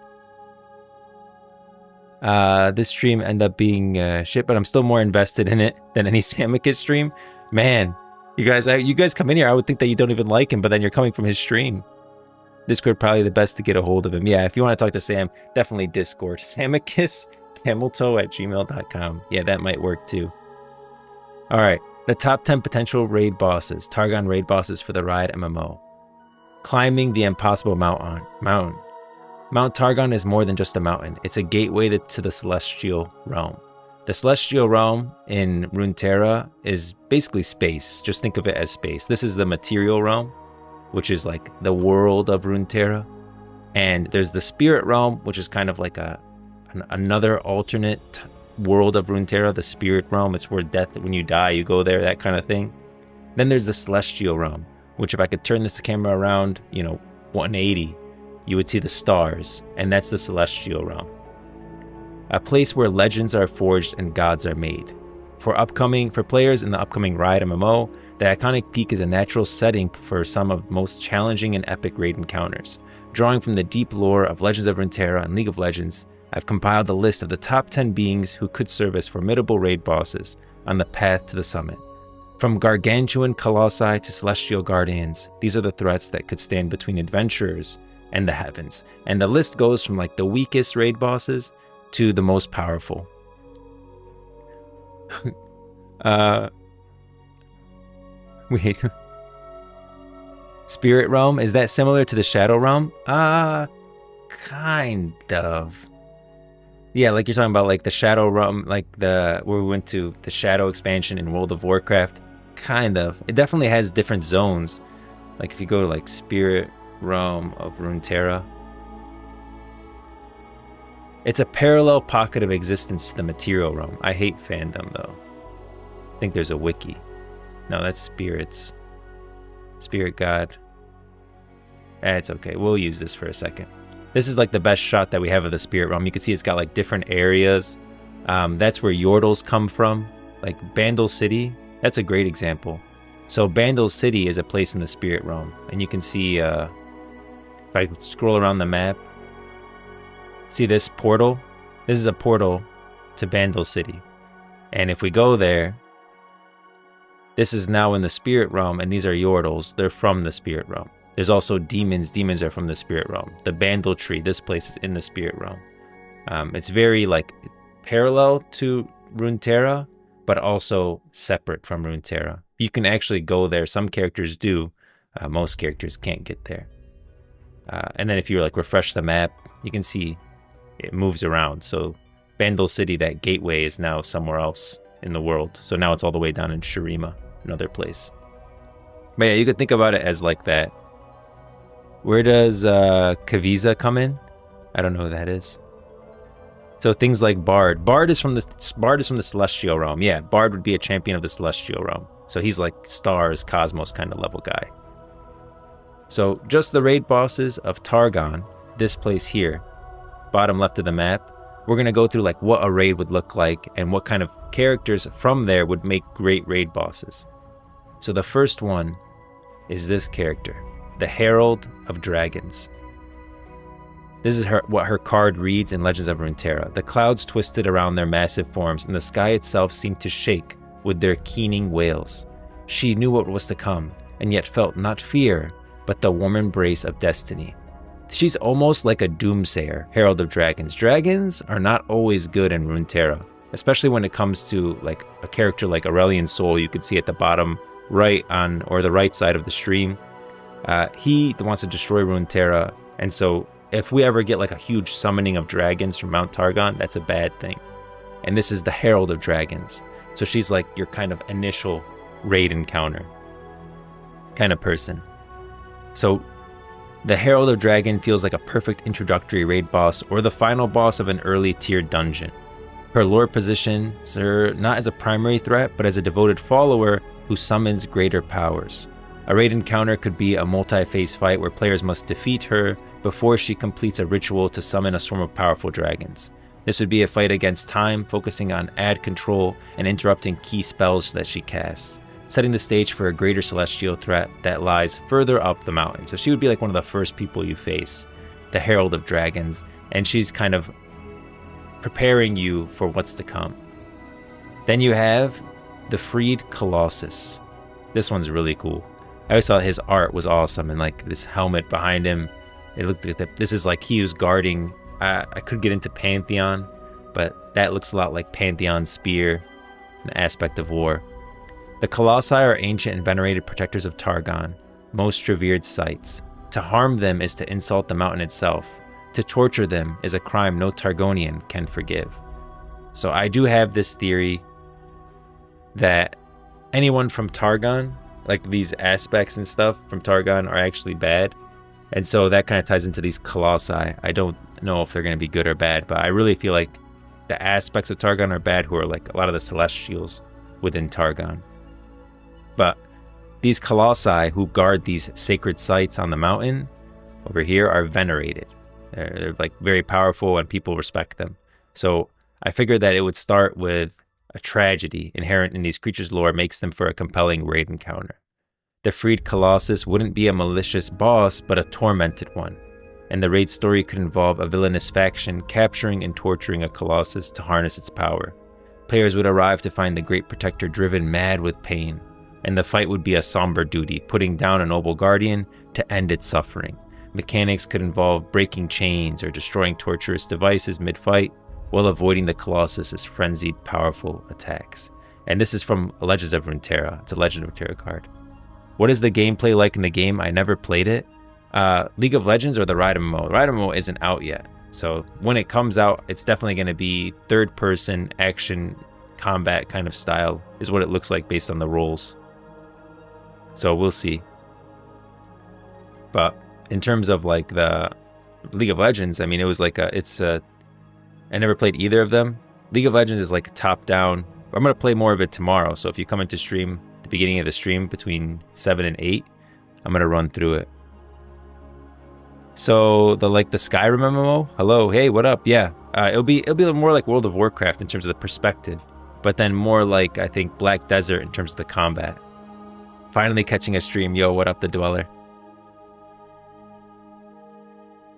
This stream ended up being shit, but I'm still more invested in it than any Samicus stream. Man, you guys come in here, I would think that you don't even like him, but then you're coming from his stream. Discord probably the best to get a hold of him. Yeah, if you want to talk to Sam, definitely Discord. Samicus@cameltoe@gmail.com. Yeah, that might work too. All right, the top 10 potential raid bosses, Targon raid bosses for the Riot MMO. Climbing the impossible mountain. Mount Targon is more than just a mountain. It's a gateway to the Celestial Realm. The Celestial Realm in Runeterra is basically space. Just think of it as space. This is the Material Realm, which is like the world of Runeterra. And there's the Spirit Realm, which is kind of like another alternate world of Runeterra, the Spirit Realm. It's where death, when you die, you go there, that kind of thing. Then there's the Celestial Realm, which if I could turn this camera around, 180, you would see the stars, and that's the Celestial Realm. A place where legends are forged and gods are made. For players in the upcoming Riot MMO, the iconic peak is a natural setting for some of the most challenging and epic raid encounters. Drawing from the deep lore of Legends of Runeterra and League of Legends, I've compiled a list of the top 10 beings who could serve as formidable raid bosses on the path to the summit. From gargantuan colossi to celestial guardians, these are the threats that could stand between adventurers and the heavens. And the list goes from like the weakest raid bosses to the most powerful. Wait. Spirit Realm, is that similar to the Shadow Realm? Kind of. Yeah, like you're talking about like the Shadow Realm, like where we went to the Shadow expansion in World of Warcraft. Kind of. It definitely has different zones. Like if you go to like Spirit Realm of Runeterra, it's a parallel pocket of existence to the Material Realm. I hate fandom though. I think there's a wiki. No, that's spirits. Spirit God. It's okay. We'll use this for a second. This is like the best shot that we have of the Spirit Realm. You can see it's got like different areas. That's where Yordles come from. Like Bandle City. That's a great example. So Bandle City is a place in the Spirit Realm. And you can see, if I scroll around the map, see this portal? This is a portal to Bandle City. And if we go there, this is now in the Spirit Realm, and these are Yordles. They're from the Spirit Realm. There's also demons. Demons are from the Spirit Realm. The Bandle Tree, this place is in the Spirit Realm. It's very like parallel to Runeterra, but also separate from Runeterra. You can actually go there. Some characters do. Most characters can't get there. And then if you like refresh the map, you can see it moves around. So Bandle City, that gateway, is now somewhere else in the world. So now it's all the way down in Shurima, another place. But yeah, you could think about it as like that. Where does Kaviza come in? I don't know who that is. So things like Bard. Bard is from the Celestial Realm. Yeah, Bard would be a champion of the Celestial Realm. So he's like stars, cosmos kind of level guy. So just the raid bosses of Targon, this place here, bottom left of the map, we're going to go through like what a raid would look like and what kind of characters from there would make great raid bosses. So the first one is this character, the Herald of Dragons. This is what her card reads in Legends of Runeterra. The clouds twisted around their massive forms, and the sky itself seemed to shake with their keening wails. She knew what was to come, and yet felt not fear, but the warm embrace of destiny. She's almost like a doomsayer, Herald of Dragons. Dragons are not always good in Runeterra, especially when it comes to like a character like Aurelian Soul. You can see at the bottom right on, or the right side of the stream. He wants to destroy Runeterra, and so if we ever get like a huge summoning of dragons from Mount Targon, that's a bad thing. And this is the Herald of Dragons. So she's like your kind of initial raid encounter kind of person. So the Herald of Dragon feels like a perfect introductory raid boss or the final boss of an early tier dungeon. Her lore positions her not as a primary threat, but as a devoted follower who summons greater powers. A raid encounter could be a multi-phase fight where players must defeat her before she completes a ritual to summon a swarm of powerful dragons. This would be a fight against time, focusing on ad control and interrupting key spells that she casts, setting the stage for a greater celestial threat that lies further up the mountain. So she would be like one of the first people you face, the Herald of Dragons, and she's kind of preparing you for what's to come. Then you have the Freed Colossus. This one's really cool. I always thought his art was awesome, and like this helmet behind him, it looked like this is like he was guarding. I could get into Pantheon, but that looks a lot like Pantheon's spear, an aspect of war. The Colossi are ancient and venerated protectors of Targon, most revered sites. To harm them is to insult the mountain itself. To torture them is a crime no Targonian can forgive. So I do have this theory that anyone from Targon, like these aspects and stuff from Targon, are actually bad. And so that kind of ties into these Colossi. I don't know if they're going to be good or bad, but I really feel like the aspects of Targon are bad, who are like a lot of the Celestials within Targon. But these Colossi who guard these sacred sites on the mountain over here are venerated. They're like very powerful and people respect them. So I figured that it would start with a tragedy inherent in these creatures' lore makes them for a compelling raid encounter. The Freed Colossus wouldn't be a malicious boss, but a tormented one, and the raid story could involve a villainous faction capturing and torturing a Colossus to harness its power. Players would arrive to find the Great Protector driven mad with pain, and the fight would be a somber duty, putting down a noble guardian to end its suffering. Mechanics could involve breaking chains or destroying torturous devices mid-fight, while avoiding the Colossus's frenzied, powerful attacks. And this is from Legends of Runeterra. It's a Legend of Runeterra card. What is the gameplay like in the game? I never played it. League of Legends or the Riot MMO? The Riot MMO isn't out yet. So when it comes out, it's definitely going to be third-person action combat kind of style is what it looks like based on the roles. So we'll see. But in terms of like the League of Legends, I mean, it was like I never played either of them. League of Legends is like top-down. I'm going to play more of it tomorrow. So if you come into stream, the beginning of the stream between 7 and 8, I'm going to run through it. So the Skyrim MMO, hello, hey, what up? Yeah, it'll be more like World of Warcraft in terms of the perspective, but then more like, I think, Black Desert in terms of the combat. Finally catching a stream. Yo, what up, the Dweller?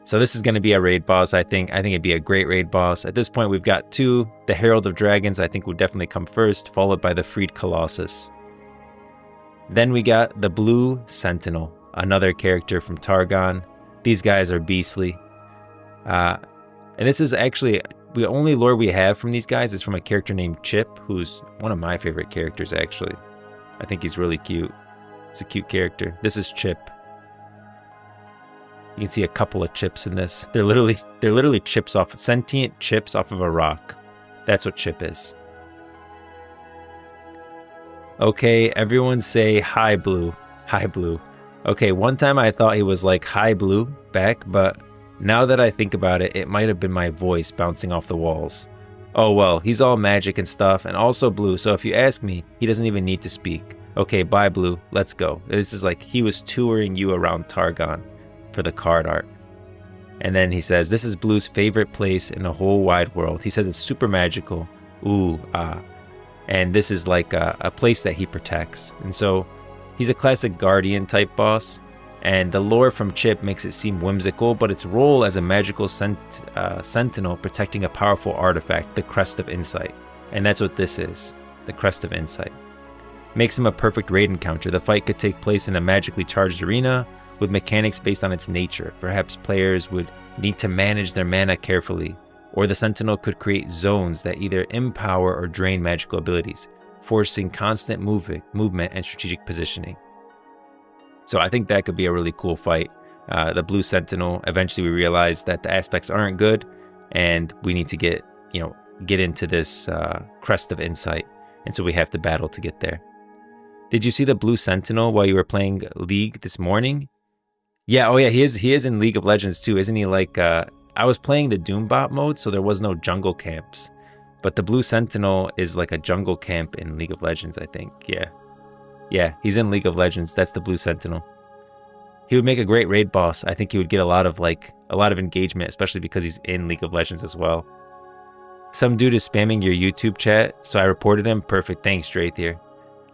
So this is going to be a raid boss, I think. I think it'd be a great raid boss. At this point, we've got two. The Herald of Dragons, I think, would definitely come first, followed by the Freed Colossus. Then we got the Blue Sentinel, another character from Targon. These guys are beastly. And this is actually, the only lore we have from these guys is from a character named Chip, who's one of my favorite characters, actually. I think he's really cute. He's a cute character. This is Chip. You can see a couple of chips in this. They're literally chips off, sentient chips off of a rock. That's what Chip is. Okay, everyone say hi, Blue. Hi, Blue. Okay, one time I thought he was like hi, Blue back, but now that I think about it, it might have been my voice bouncing off the walls. Oh well, he's all magic and stuff, and also blue, so if you ask me, he doesn't even need to speak. Okay, bye, Blue. Let's go. This is like he was touring you around Targon for the card art. And then he says, this is Blue's favorite place in the whole wide world. He says it's super magical. Ooh, ah. And this is like a place that he protects. And so he's a classic guardian type boss. And the lore from Chip makes it seem whimsical, but its role as a magical sentinel protecting a powerful artifact, the Crest of Insight. And that's what this is, the Crest of Insight. Makes him a perfect raid encounter. The fight could take place in a magically charged arena, with mechanics based on its nature. Perhaps players would need to manage their mana carefully, or the Sentinel could create zones that either empower or drain magical abilities, forcing constant movement and strategic positioning. So I think that could be a really cool fight. The Blue Sentinel, eventually we realize that the aspects aren't good, and we need to get into this crest of insight, and so we have to battle to get there. Did you see the Blue Sentinel while you were playing League this morning? Yeah, oh yeah, he is in League of Legends too, isn't he? Like, I was playing the Doombot mode, so there was no jungle camps. But the Blue Sentinel is like a jungle camp in League of Legends, I think. Yeah. Yeah, he's in League of Legends. That's the Blue Sentinel. He would make a great raid boss. I think he would get a lot of engagement, especially because he's in League of Legends as well. Some dude is spamming your YouTube chat, so I reported him. Perfect. Thanks, Draithier.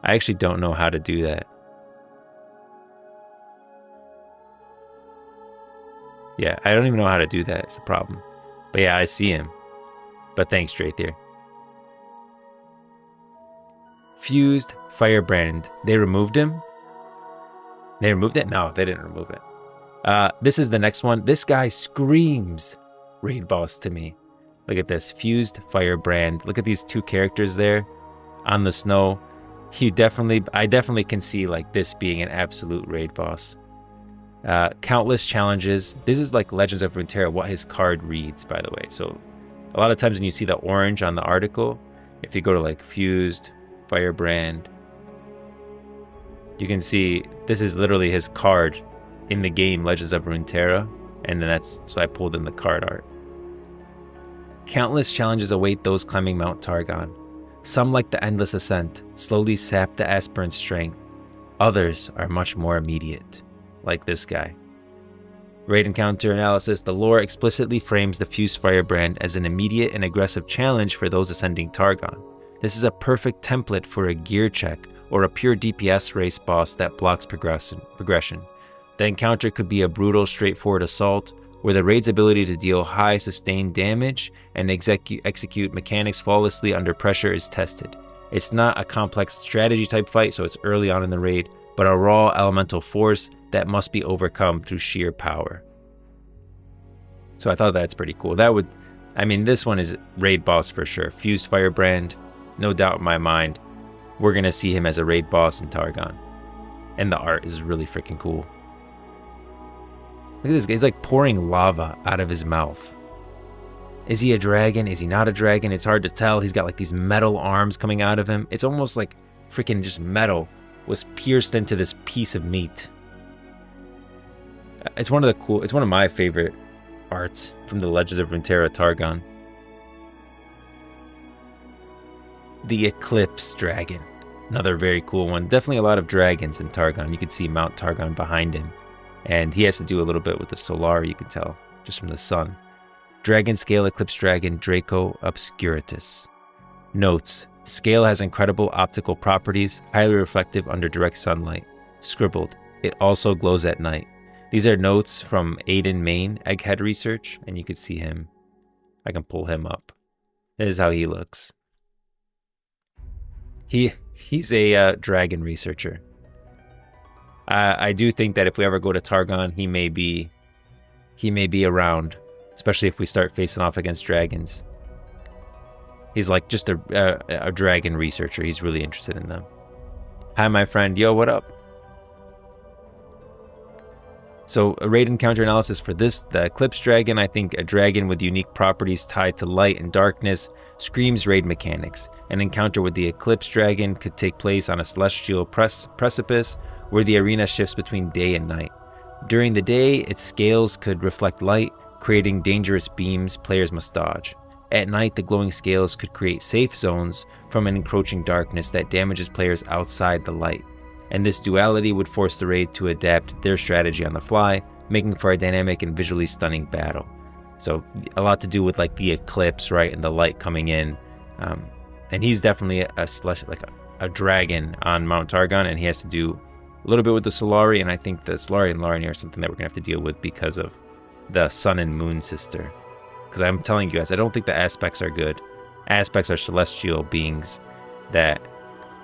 I actually don't know how to do that. Yeah, I don't even know how to do that. It's the problem. But yeah, I see him. But thanks, Draithier. Fused Firebrand. They removed him? They removed it? No, they didn't remove it. This is the next one. This guy screams raid boss to me. Look at this. Fused Firebrand. Look at these two characters there on the snow. I definitely can see like this being an absolute raid boss. Countless challenges. This is like Legends of Runeterra, what his card reads, by the way. So a lot of times when you see the orange on the article, if you go to like Fused Firebrand, you can see this is literally his card in the game Legends of Runeterra, and then so I pulled in the card art. Countless challenges await those climbing Mount Targon. Some, like the Endless Ascent, slowly sap the aspirant's strength. Others are much more immediate, like this guy. Raid encounter analysis. The lore explicitly frames the Fused Firebrand as an immediate and aggressive challenge for those ascending Targon. This is a perfect template for a gear check or a pure DPS race boss that blocks progression. The encounter could be a brutal, straightforward assault, where the raid's ability to deal high sustained damage and execute mechanics flawlessly under pressure is tested. It's not a complex strategy type fight, so it's early on in the raid, but a raw elemental force that must be overcome through sheer power. So I thought that's pretty cool. This one is raid boss for sure. Fused Firebrand, no doubt in my mind. We're gonna see him as a raid boss in Targon. And the art is really freaking cool. Look at this guy, he's like pouring lava out of his mouth. Is he a dragon? Is he not a dragon? It's hard to tell. He's got like these metal arms coming out of him. It's almost like freaking just metal was pierced into this piece of meat. It's one of my favorite arts from the Legends of Runeterra Targon. The Eclipse Dragon. Another very cool one. Definitely a lot of dragons in Targon. You can see Mount Targon behind him. And he has to do a little bit with the Solar, you can tell, just from the sun. Dragon Scale Eclipse Dragon Draco Obscuritas. Notes. Scale has incredible optical properties, highly reflective under direct sunlight. Scribbled. It also glows at night. These are notes from Aiden Main Egghead Research, and you can see him. I can pull him up. This is how he looks. He's a dragon researcher. I do think that if we ever go to Targon, he may be around, especially if we start facing off against dragons. He's like just a dragon researcher. He's really interested in them. Hi, my friend. Yo, what up? So a raid encounter analysis for this, the Eclipse Dragon. I think a dragon with unique properties tied to light and darkness screams raid mechanics. An encounter with the Eclipse Dragon could take place on a celestial precipice where the arena shifts between day and night. During the day, its scales could reflect light, creating dangerous beams players must dodge. At night, the glowing scales could create safe zones from an encroaching darkness that damages players outside the light. And this duality would force the raid to adapt their strategy on the fly, making for a dynamic and visually stunning battle. So a lot to do with like the eclipse, right, and the light coming in. And he's definitely a dragon on Mount Targon, and he has to do a little bit with the Solari, and I think the Solari and Larnia are something that we're gonna have to deal with because of the Sun and Moon sister. Because I'm telling you guys, I don't think the aspects are good. Aspects are celestial beings that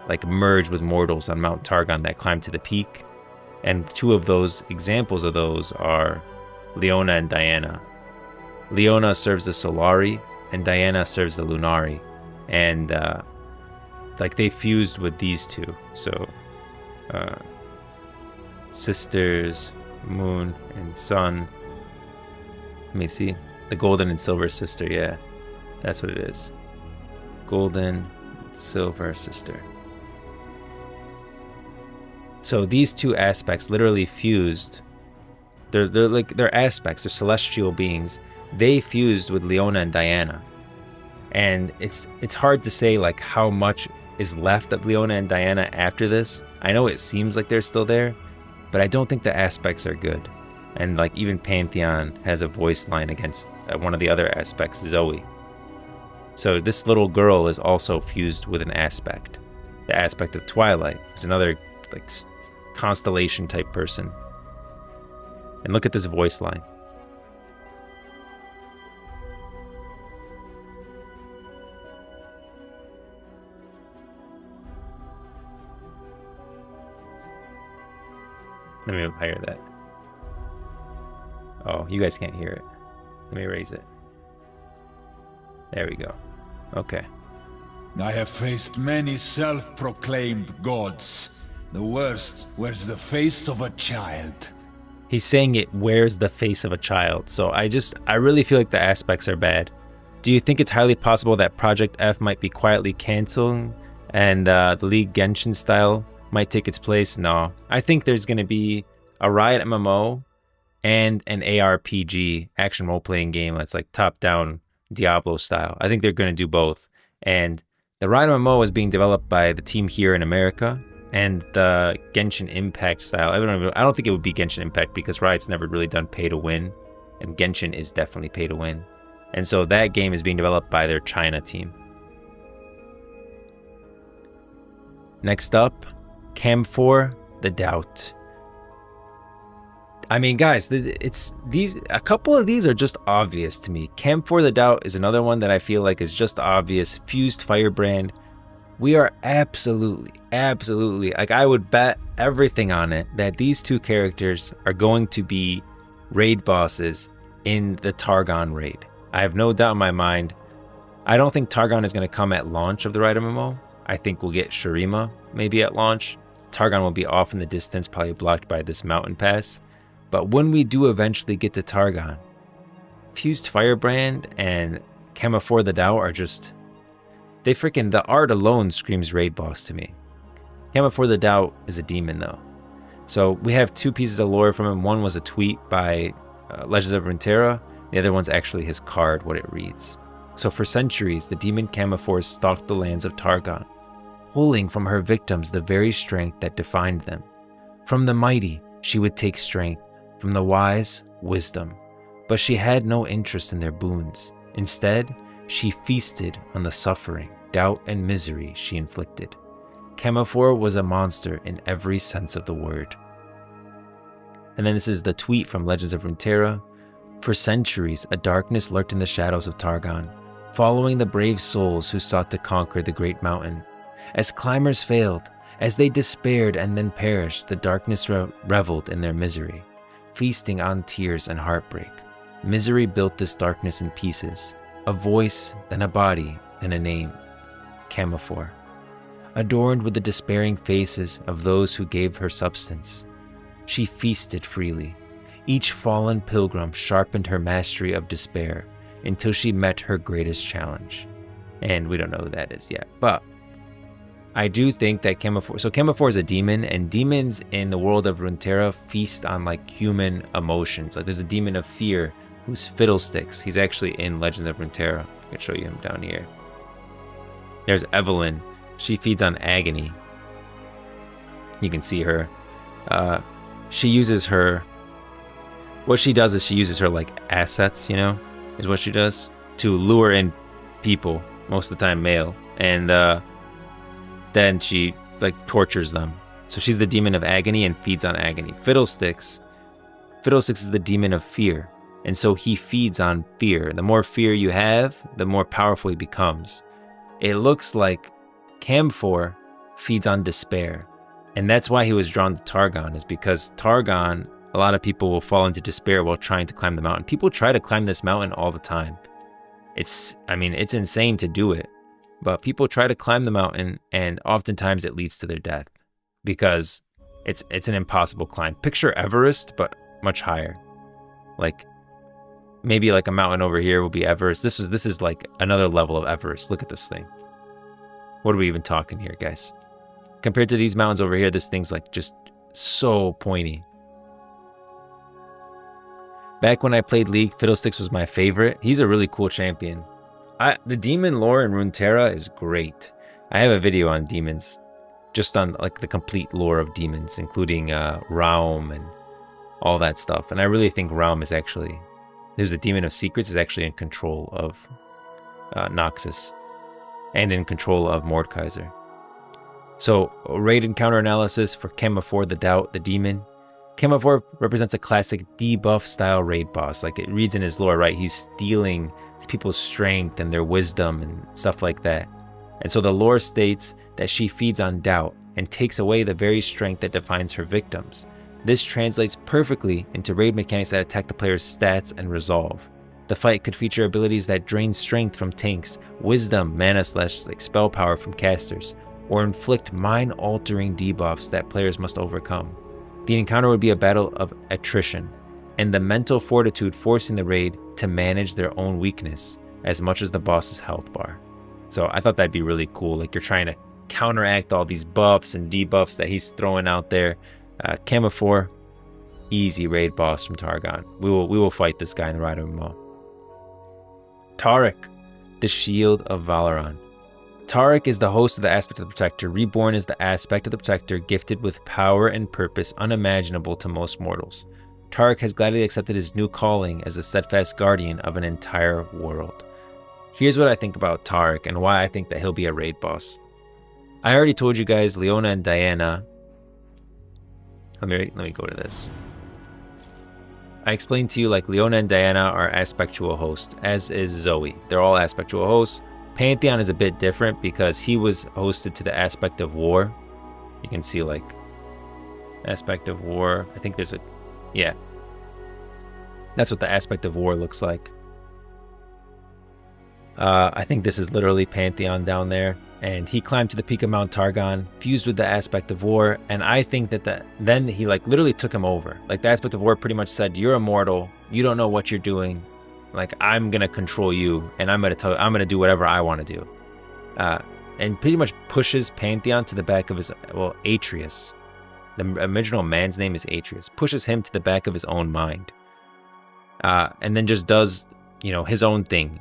like merge with mortals on Mount Targon that climb to the peak. And two of those examples of those are Leona and Diana. Leona serves the Solari, and Diana serves the Lunari. And like they fused with these two. So sisters, moon and sun. Let me see. The golden and silver sister, yeah. That's what it is. Golden, silver sister. So these two aspects literally fused. They're aspects, they're celestial beings. They fused with Leona and Diana. And it's hard to say like how much is left of Leona and Diana after this. I know it seems like they're still there, but I don't think the aspects are good. And like even Pantheon has a voice line against one of the other aspects, Zoe. So this little girl is also fused with an aspect. The aspect of Twilight, who's another like constellation type person. And look at this voice line. Let me higher that. Oh, you guys can't hear it. Let me raise it. There we go. Okay. I have faced many self-proclaimed gods. The worst wears the face of a child. He's saying it wears the face of a child. So I really feel like the aspects are bad. Do you think it's highly possible that Project F might be quietly canceling and the League Genshin style might take its place? No. I think there's going to be a Riot MMO and an ARPG, action role-playing game that's like top-down Diablo style. I think they're going to do both. And the Riot MMO is being developed by the team here in America, and the Genshin Impact style, I don't think it would be Genshin Impact because Riot's never really done pay to win, and Genshin is definitely pay to win. And so that game is being developed by their China team. Next up, Cam4, The Doubt. I mean, guys, a couple of these are just obvious to me. Cam4 The Doubt is another one that I feel like is just obvious. Fused Firebrand. We are absolutely, like I would bet everything on it that these two characters are going to be raid bosses in the Targon raid. I have no doubt in my mind. I don't think Targon is going to come at launch of the Riot MMO. I think we'll get Shurima maybe at launch. Targon will be off in the distance, probably blocked by this mountain pass. But when we do eventually get to Targon, Fused Firebrand and Cam4 The Doubt are just... the art alone screams raid boss to me. Cam4 The Doubt is a demon though. So we have two pieces of lore from him. One was a tweet by Legends of Runeterra. The other one's actually his card, what it reads. So for centuries, the demon Cam4 stalked the lands of Targon, pulling from her victims the very strength that defined them. From the mighty, she would take strength. From the wise, wisdom. But she had no interest in their boons. Instead, she feasted on the suffering, doubt, and misery she inflicted. Cam4 was a monster in every sense of the word. And then this is the tweet from Legends of Runeterra. For centuries, a darkness lurked in the shadows of Targon, following the brave souls who sought to conquer the great mountain. As climbers failed, as they despaired and then perished, the darkness reveled in their misery, feasting on tears and heartbreak. Misery built this darkness in pieces, a voice, then a body, then a name, Cam4, adorned with the despairing faces of those who gave her substance. She feasted freely. Each fallen pilgrim sharpened her mastery of despair until she met her greatest challenge. And we don't know who that is yet, but I do think that Cam4 is a demon, and demons in the world of Runeterra feast on like human emotions. Like there's a demon of fear who's Fiddlesticks. He's actually in Legends of Runeterra. I can show you him down here. There's Evelyn. She feeds on agony. You can see her. She uses her... What she does is she uses her like assets, you know, is what she does, to lure in people, most of the time male, and then she like tortures them. So she's the demon of agony and feeds on agony. Fiddlesticks is the demon of fear, and so he feeds on fear. The more fear you have, the more powerful he becomes. It looks like Cam4 feeds on despair, And that's why he was drawn to Targon, is because Targon, a lot of people will fall into despair while trying to climb the mountain. People try to climb this mountain all the time. I mean, it's insane to do it, but people try to climb the mountain, and oftentimes it leads to their death because it's an impossible climb. Picture Everest, but much higher. Like maybe like a mountain over here will be Everest. This is like another level of Everest. Look at this thing. What are we even talking here, guys? Compared to these mountains over here, this thing's like just so pointy. Back when I played League, Fiddlesticks was my favorite. He's a really cool champion. The demon lore in Runeterra is great. I have a video on demons, just on like the complete lore of demons, including Raum and all that stuff. And I really think Raum is actually, there's a demon of secrets, is actually in control of Noxus and in control of Mordekaiser. So raid encounter analysis for Chemaphor the Doubt, the demon. Chemaphor represents a classic debuff style raid boss. Like it reads in his lore, right? He's stealing people's strength and their wisdom and stuff like that. And so the lore states that she feeds on doubt and takes away the very strength that defines her victims. This translates perfectly into raid mechanics that attack the player's stats and resolve. The fight could feature abilities that drain strength from tanks, wisdom, mana / like spell power from casters, or inflict mind-altering debuffs that players must overcome. The encounter would be a battle of attrition, and the mental fortitude forcing the raid to manage their own weakness as much as the boss's health bar. So I thought that'd be really cool. Like you're trying to counteract all these buffs and debuffs that he's throwing out there. Chemaphor, easy raid boss from Targon. We will fight this guy in the Riot MMO. Taric, the Shield of Valoran. Taric is the host of the Aspect of the Protector, reborn as the Aspect of the Protector, gifted with power and purpose unimaginable to most mortals. Taric has gladly accepted his new calling as the steadfast guardian of an entire world. Here's what I think about Taric and why I think that he'll be a raid boss. I already told you guys Leona and Diana. Let me go to this. I explained to you like Leona and Diana are aspectual hosts, as is Zoe. They're all aspectual hosts. Pantheon is a bit different because he was hosted to the Aspect of War. You can see like Aspect of War. I think there's a, yeah. That's what the Aspect of War looks like. I think this is literally Pantheon down there. And he climbed to the peak of Mount Targon, fused with the Aspect of War. And I think that then he like literally took him over. Like the Aspect of War pretty much said, you're immortal. You don't know what you're doing. Like I'm gonna control you, and I'm gonna do whatever I want to do, and pretty much pushes Pantheon to the back of his, well, Atreus. The original man's name is Atreus. Pushes him to the back of his own mind, and then just does, you know, his own thing.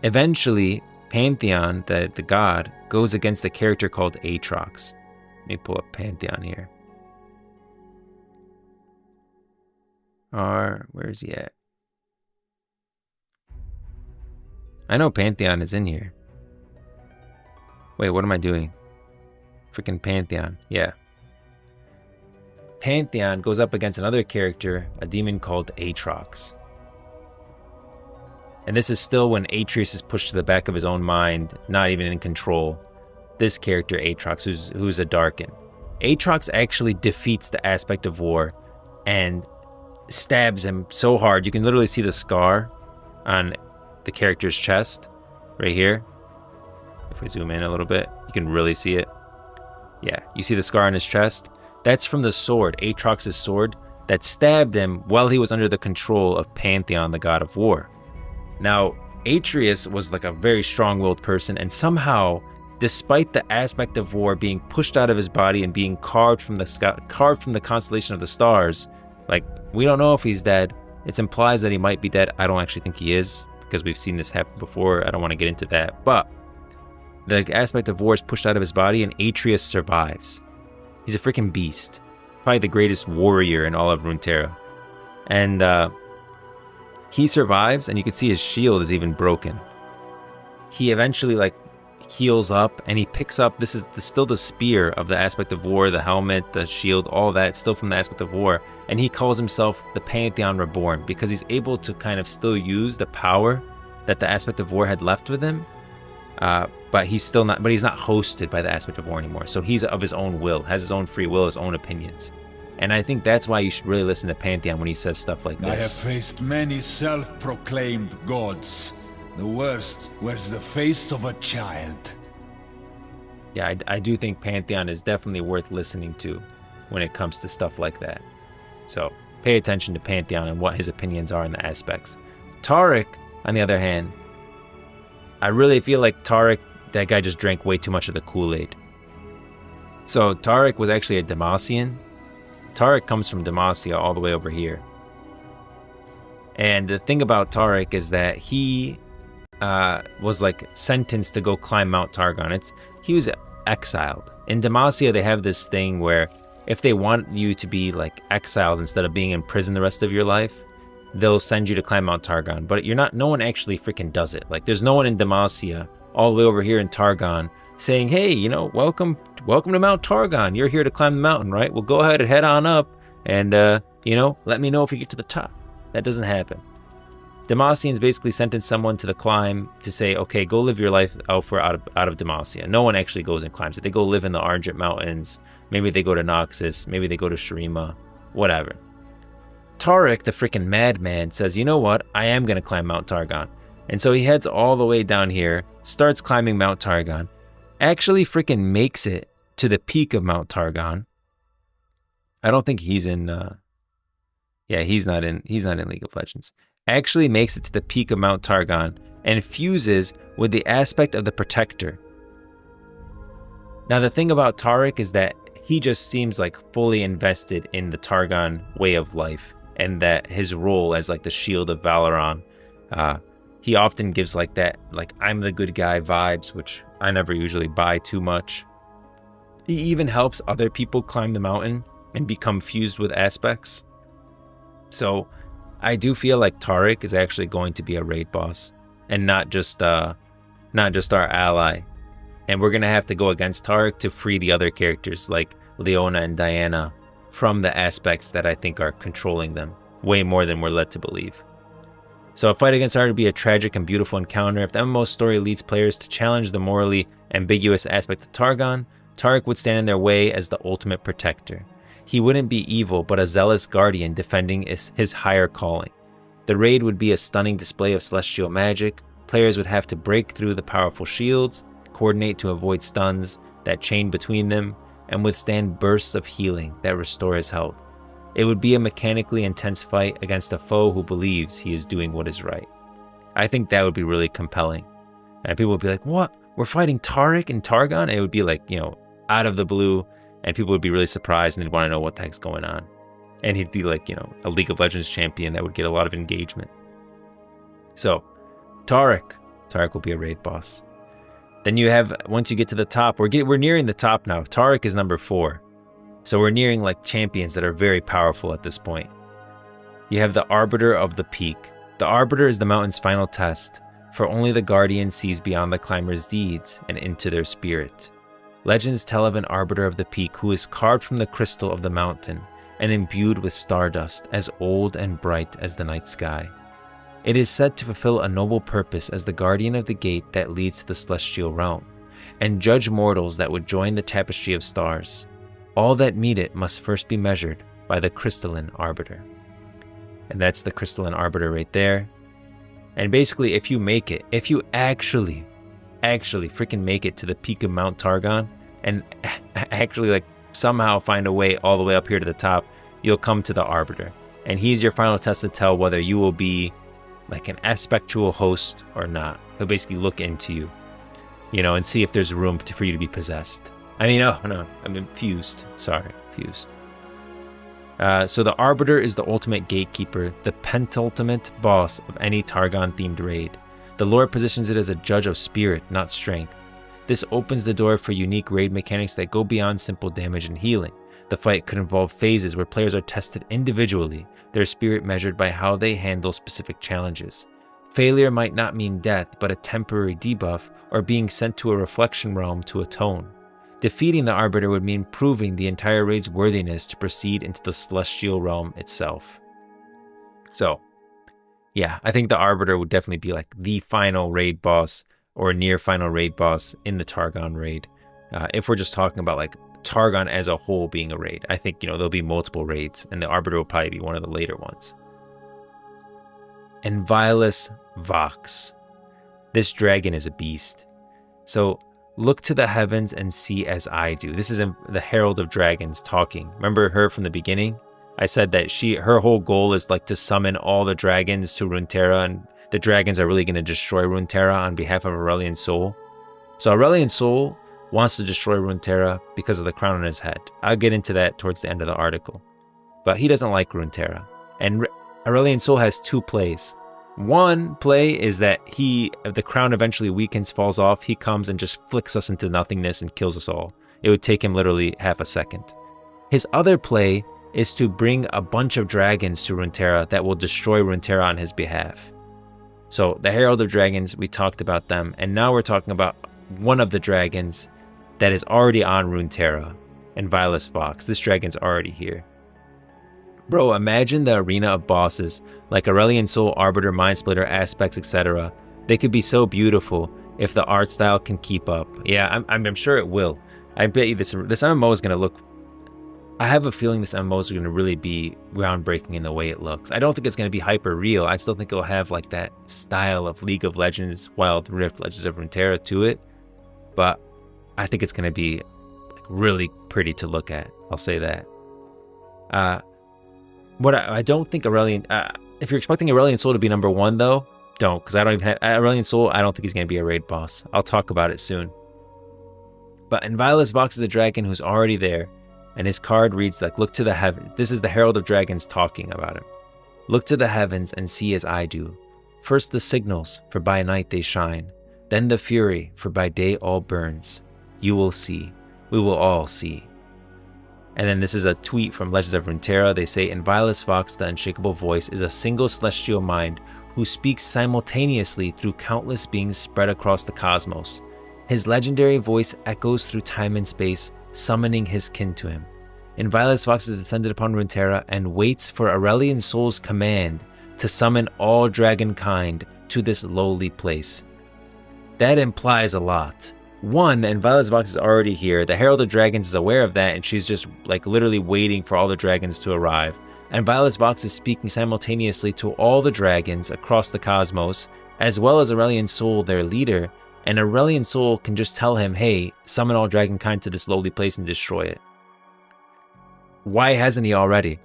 Eventually, Pantheon, the god, goes against a character called Aatrox. Let me pull up Pantheon here. Where is he at? I know Pantheon is in here. Wait, what am I doing? Freaking Pantheon. Yeah. Pantheon goes up against another character, a demon called Aatrox. And this is still when Atreus is pushed to the back of his own mind, not even in control. This character, Aatrox, who's a Darkin. Aatrox actually defeats the Aspect of War and stabs him so hard. You can literally see the scar on the character's chest right here. If we zoom in a little bit, you can really see it. Yeah, you see the scar on his chest? That's from the sword, Aatrox's sword, that stabbed him while he was under the control of Pantheon, the god of war. Now, Atreus was like a very strong-willed person, and somehow, despite the Aspect of War being pushed out of his body and being carved from the constellation of the stars, like, we don't know if he's dead. It implies that he might be dead. I don't actually think he is, because we've seen this happen before. I don't want to get into that. But the Aspect of War is pushed out of his body, and Atreus survives. He's a freaking beast. Probably the greatest warrior in all of Runeterra. And he survives, and you can see his shield is even broken. He eventually like heals up, and he picks up, this is still the spear of the Aspect of War, the helmet, the shield, all that, still from the Aspect of War. And he calls himself the Pantheon Reborn because he's able to kind of still use the power that the Aspect of War had left with him, But he's still not. But he's not hosted by the aspect of war anymore. So he's of his own will, has his own free will, his own opinions. And I think that's why you should really listen to Pantheon when he says stuff like this. I have faced many self-proclaimed gods. The worst wears the face of a child. Yeah, I do think Pantheon is definitely worth listening to when it comes to stuff like that. So pay attention to Pantheon and what his opinions are in the aspects. Taric, on the other hand, I really feel like Taric, that guy just drank way too much of the Kool-Aid. So Taric was actually a Demacian. Taric comes from Demacia all the way over here. And the thing about Taric is that he was like sentenced to go climb Mount Targon. He was exiled. In Demacia, they have this thing where if they want you to be like exiled instead of being in prison the rest of your life, they'll send you to climb Mount Targon. But no one actually freaking does it. Like there's no one in Demacia all the way over here in Targon saying, hey, you know, welcome to Mount Targon. You're here to climb the mountain, right? Well, go ahead and head on up and, you know, let me know if you get to the top. That doesn't happen. Demacians basically sentence someone to the climb to say, okay, go live your life out of Demacia. No one actually goes and climbs it. They go live in the Argent Mountains. Maybe they go to Noxus. Maybe they go to Shurima. Whatever. Taric, the freaking madman, says, you know what? I am going to climb Mount Targon. And so he heads all the way down here, starts climbing Mount Targon, actually freaking makes it to the peak of Mount Targon. I don't think he's in, he's not in League of Legends. Actually makes it to the peak of Mount Targon and fuses with the aspect of the Protector. Now the thing about Taric is that he just seems like fully invested in the Targon way of life, and that his role as like the Shield of Valoran, he often gives like that, like I'm the good guy vibes, which I never usually buy too much. He even helps other people climb the mountain and become fused with aspects. So I do feel like Taric is actually going to be a raid boss and not just our ally. And we're going to have to go against Taric to free the other characters like Leona and Diana from the aspects that I think are controlling them way more than we're led to believe. So a fight against Taric would be a tragic and beautiful encounter. If the MMO story leads players to challenge the morally ambiguous aspect of Targon, Taric would stand in their way as the ultimate protector. He wouldn't be evil, but a zealous guardian defending his higher calling. The raid would be a stunning display of celestial magic. Players would have to break through the powerful shields, coordinate to avoid stuns that chain between them, and withstand bursts of healing that restore his health. It would be a mechanically intense fight against a foe who believes he is doing what is right. I think that would be really compelling. And people would be like, what? We're fighting Taric and Targon? And it would be like, you know, out of the blue, and people would be really surprised and they'd want to know what the heck's going on. And he'd be like, you know, a League of Legends champion that would get a lot of engagement. So, Taric will be a raid boss. Then you have, once you get to the top, we're nearing the top now. Taric is number 4. So we're nearing like champions that are very powerful at this point. You have the Arbiter of the Peak. The Arbiter is the mountain's final test, for only the Guardian sees beyond the climber's deeds and into their spirit. Legends tell of an Arbiter of the Peak who is carved from the crystal of the mountain and imbued with stardust as old and bright as the night sky. It is said to fulfill a noble purpose as the guardian of the gate that leads to the celestial realm, and judge mortals that would join the tapestry of stars. All that meet it must first be measured by the crystalline Arbiter. And that's the crystalline Arbiter right there. And basically, if you make it, if you actually freaking make it to the peak of Mount Targon and actually like somehow find a way all the way up here to the top, you'll come to the Arbiter. And he's your final test to tell whether you will be like an aspectual host or not. He'll basically look into you, you know, and see if there's room for you to be possessed. I mean, no, I mean fused. Sorry, fused. So the Arbiter is the ultimate gatekeeper, the penultimate boss of any Targon-themed raid. The lore positions it as a judge of spirit, not strength. This opens the door for unique raid mechanics that go beyond simple damage and healing. The fight could involve phases where players are tested individually, their spirit measured by how they handle specific challenges. Failure might not mean death, but a temporary debuff or being sent to a reflection realm to atone. Defeating the Arbiter would mean proving the entire raid's worthiness to proceed into the celestial realm itself. So, yeah, I think the Arbiter would definitely be like the final raid boss or near final raid boss in the Targon raid. If we're just talking about like Targon as a whole being a raid, I think, there'll be multiple raids, and the Arbiter will probably be one of the later ones. And Vilus Vox. This dragon is a beast. So look to the heavens and see as I do. This is the Herald of Dragons talking. Remember her from the beginning? I said that her whole goal is like to summon all the dragons to Runeterra, and the dragons are really going to destroy Runeterra on behalf of Aurelion Sol. So Aurelion Sol wants to destroy Runeterra because of the crown on his head. I'll get into that towards the end of the article. But he doesn't like Runeterra. And Aurelion Sol has two plays. One play is that if the crown eventually weakens, falls off, he comes and just flicks us into nothingness and kills us all. It would take him literally half a second. His other play is to bring a bunch of dragons to Runeterra that will destroy Runeterra on his behalf. So the Herald of Dragons, we talked about them, and now we're talking about one of the dragons that is already on Runeterra, and Vilus Vox. This dragon's already here. Bro, imagine the arena of bosses like Aurelion Sol, Arbiter, Mindsplitter, Aspects, etc. They could be so beautiful if the art style can keep up. Yeah, I'm sure it will. I bet you this MMO is going to look... I have a feeling this MMO is going to really be groundbreaking in the way it looks. I don't think it's going to be hyper real. I still think it'll have like that style of League of Legends, Wild Rift, Legends of Runeterra to it. But I think it's going to be like really pretty to look at. I'll say that. I don't think Aurelion... if you're expecting Aurelion Sol to be number one, though, don't. Because I don't even have... Aurelion Sol, I don't think he's going to be a raid boss. I'll talk about it soon. But Vilus Vox is a dragon who's already there. And his card reads like, look to the heaven. This is the Herald of Dragons talking about him. Look to the heavens and see as I do. First the signals, for by night they shine. Then the fury, for by day all burns. You will see. We will all see. And then this is a tweet from Legends of Runeterra. They say, in Vilus Vox, the unshakable voice is a single celestial mind who speaks simultaneously through countless beings spread across the cosmos. His legendary voice echoes through time and space, summoning his kin to him. And Vilus Vox is descended upon Runeterra and waits for Aurelion Sol's command to summon all dragonkind to this lowly place. That implies a lot. One, and Vilus Vox is already here. The Herald of Dragons is aware of that, and she's just like literally waiting for all the dragons to arrive. And Vilus Vox is speaking simultaneously to all the dragons across the cosmos, as well as Aurelion Sol, their leader. And Aurelion Sol can just tell him, hey, summon all dragonkind to this lowly place and destroy it. Why hasn't he already?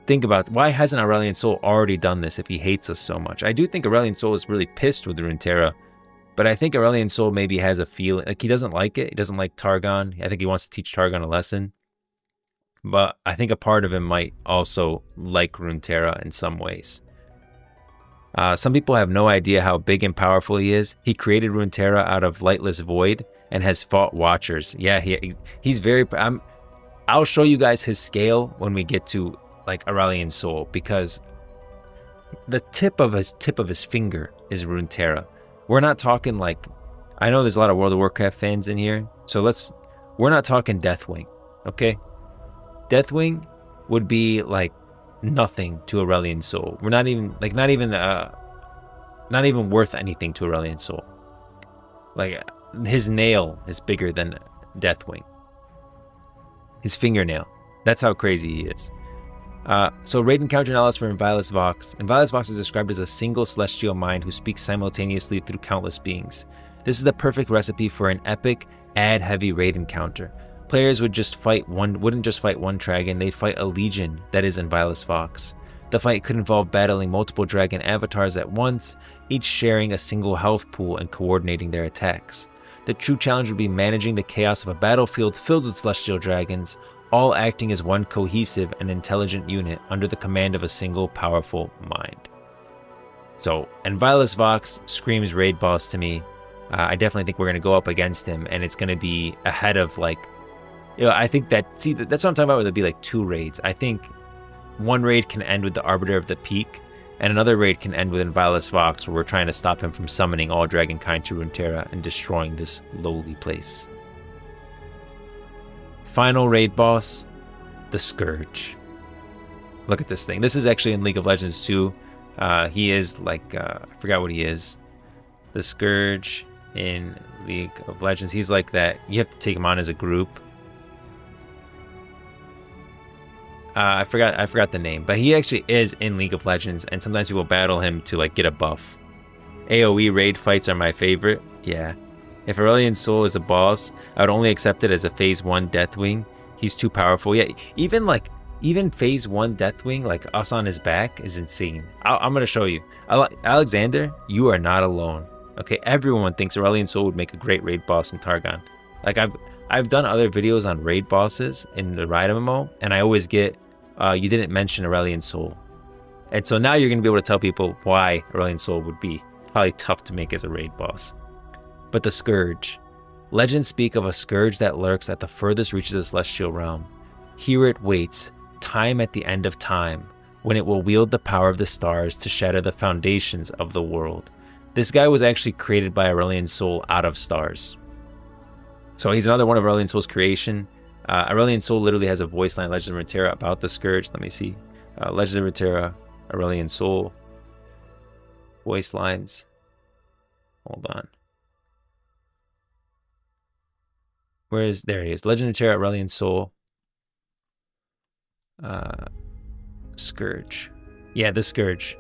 Think about, why hasn't Aurelion Sol already done this if he hates us so much? I do think Aurelion Sol is really pissed with Runeterra, but I think Aurelion Sol maybe has a feeling, like he doesn't like it. He doesn't like Targon. I think he wants to teach Targon a lesson. But I think a part of him might also like Runeterra in some ways. Some people have no idea how big and powerful he is. He created Runeterra out of lightless void and has fought Watchers. Yeah, he's very... I'll show you guys his scale when we get to like Aurelion Sol, because the tip of his finger is Runeterra. We're not talking like... I know there's a lot of World of Warcraft fans in here, so we're not talking Deathwing, okay? Deathwing would be like nothing to Aurelion Sol. We're not even worth anything to Aurelion Sol. Like his nail is bigger than Deathwing. His fingernail. That's how crazy he is. So raid encounter analysis for Vilus Vox. And Vilus Vox is described as a single celestial mind who speaks simultaneously through countless beings. This is the perfect recipe for an epic, ad-heavy raid encounter. Players wouldn't just fight one dragon, they'd fight a legion that is in Vilus Vox. The fight could involve battling multiple dragon avatars at once, each sharing a single health pool and coordinating their attacks. The true challenge would be managing the chaos of a battlefield filled with celestial dragons, all acting as one cohesive and intelligent unit under the command of a single powerful mind. So, and Vilus Vox screams raid boss to me. I definitely think we're going to go up against him, and it's going to be ahead of like... I think that's what I'm talking about, where there'll be like 2 raids. I think one raid can end with the Arbiter of the Peak, and another raid can end with Vilus Vox, where we're trying to stop him from summoning all dragonkind to Runeterra and destroying this lowly place. Final raid boss, the Scourge. Look at this thing. This is actually in League of Legends too. He is like, I forgot what he is. The Scourge. in League of Legends. He's like that. You have to take him on as a group. I forgot the name, but he actually is in League of Legends, and sometimes people battle him to like get a buff. AoE raid fights are my favorite. Yeah. If Aurelion Sol is a boss, I would only accept it as a phase 1 Deathwing. He's too powerful. Yeah, even phase 1 Deathwing, like us on his back, is insane. I'm gonna show you. Alexander, you are not alone. Okay, everyone thinks Aurelion Sol would make a great raid boss in Targon. Like I've done other videos on raid bosses in the Riot MMO, and I always get, you didn't mention Aurelion Sol. And so now you're gonna be able to tell people why Aurelion Sol would be probably tough to make as a raid boss. But the Scourge. Legends speak of a scourge that lurks at the furthest reaches of the celestial realm. Here it waits, time at the end of time, when it will wield the power of the stars to shatter the foundations of the world. This guy was actually created by Aurelion Sol out of stars. So he's another one of Aurelion Sol's creation. Aurelion Sol literally has a voice line, Legends of Runeterra, about the Scourge. Let me see. Legends of Runeterra, Aurelion Sol. Voice lines. Hold on. There he is. Legend of Runeterra, Aurelion Sol. Scourge. Yeah, the Scourge.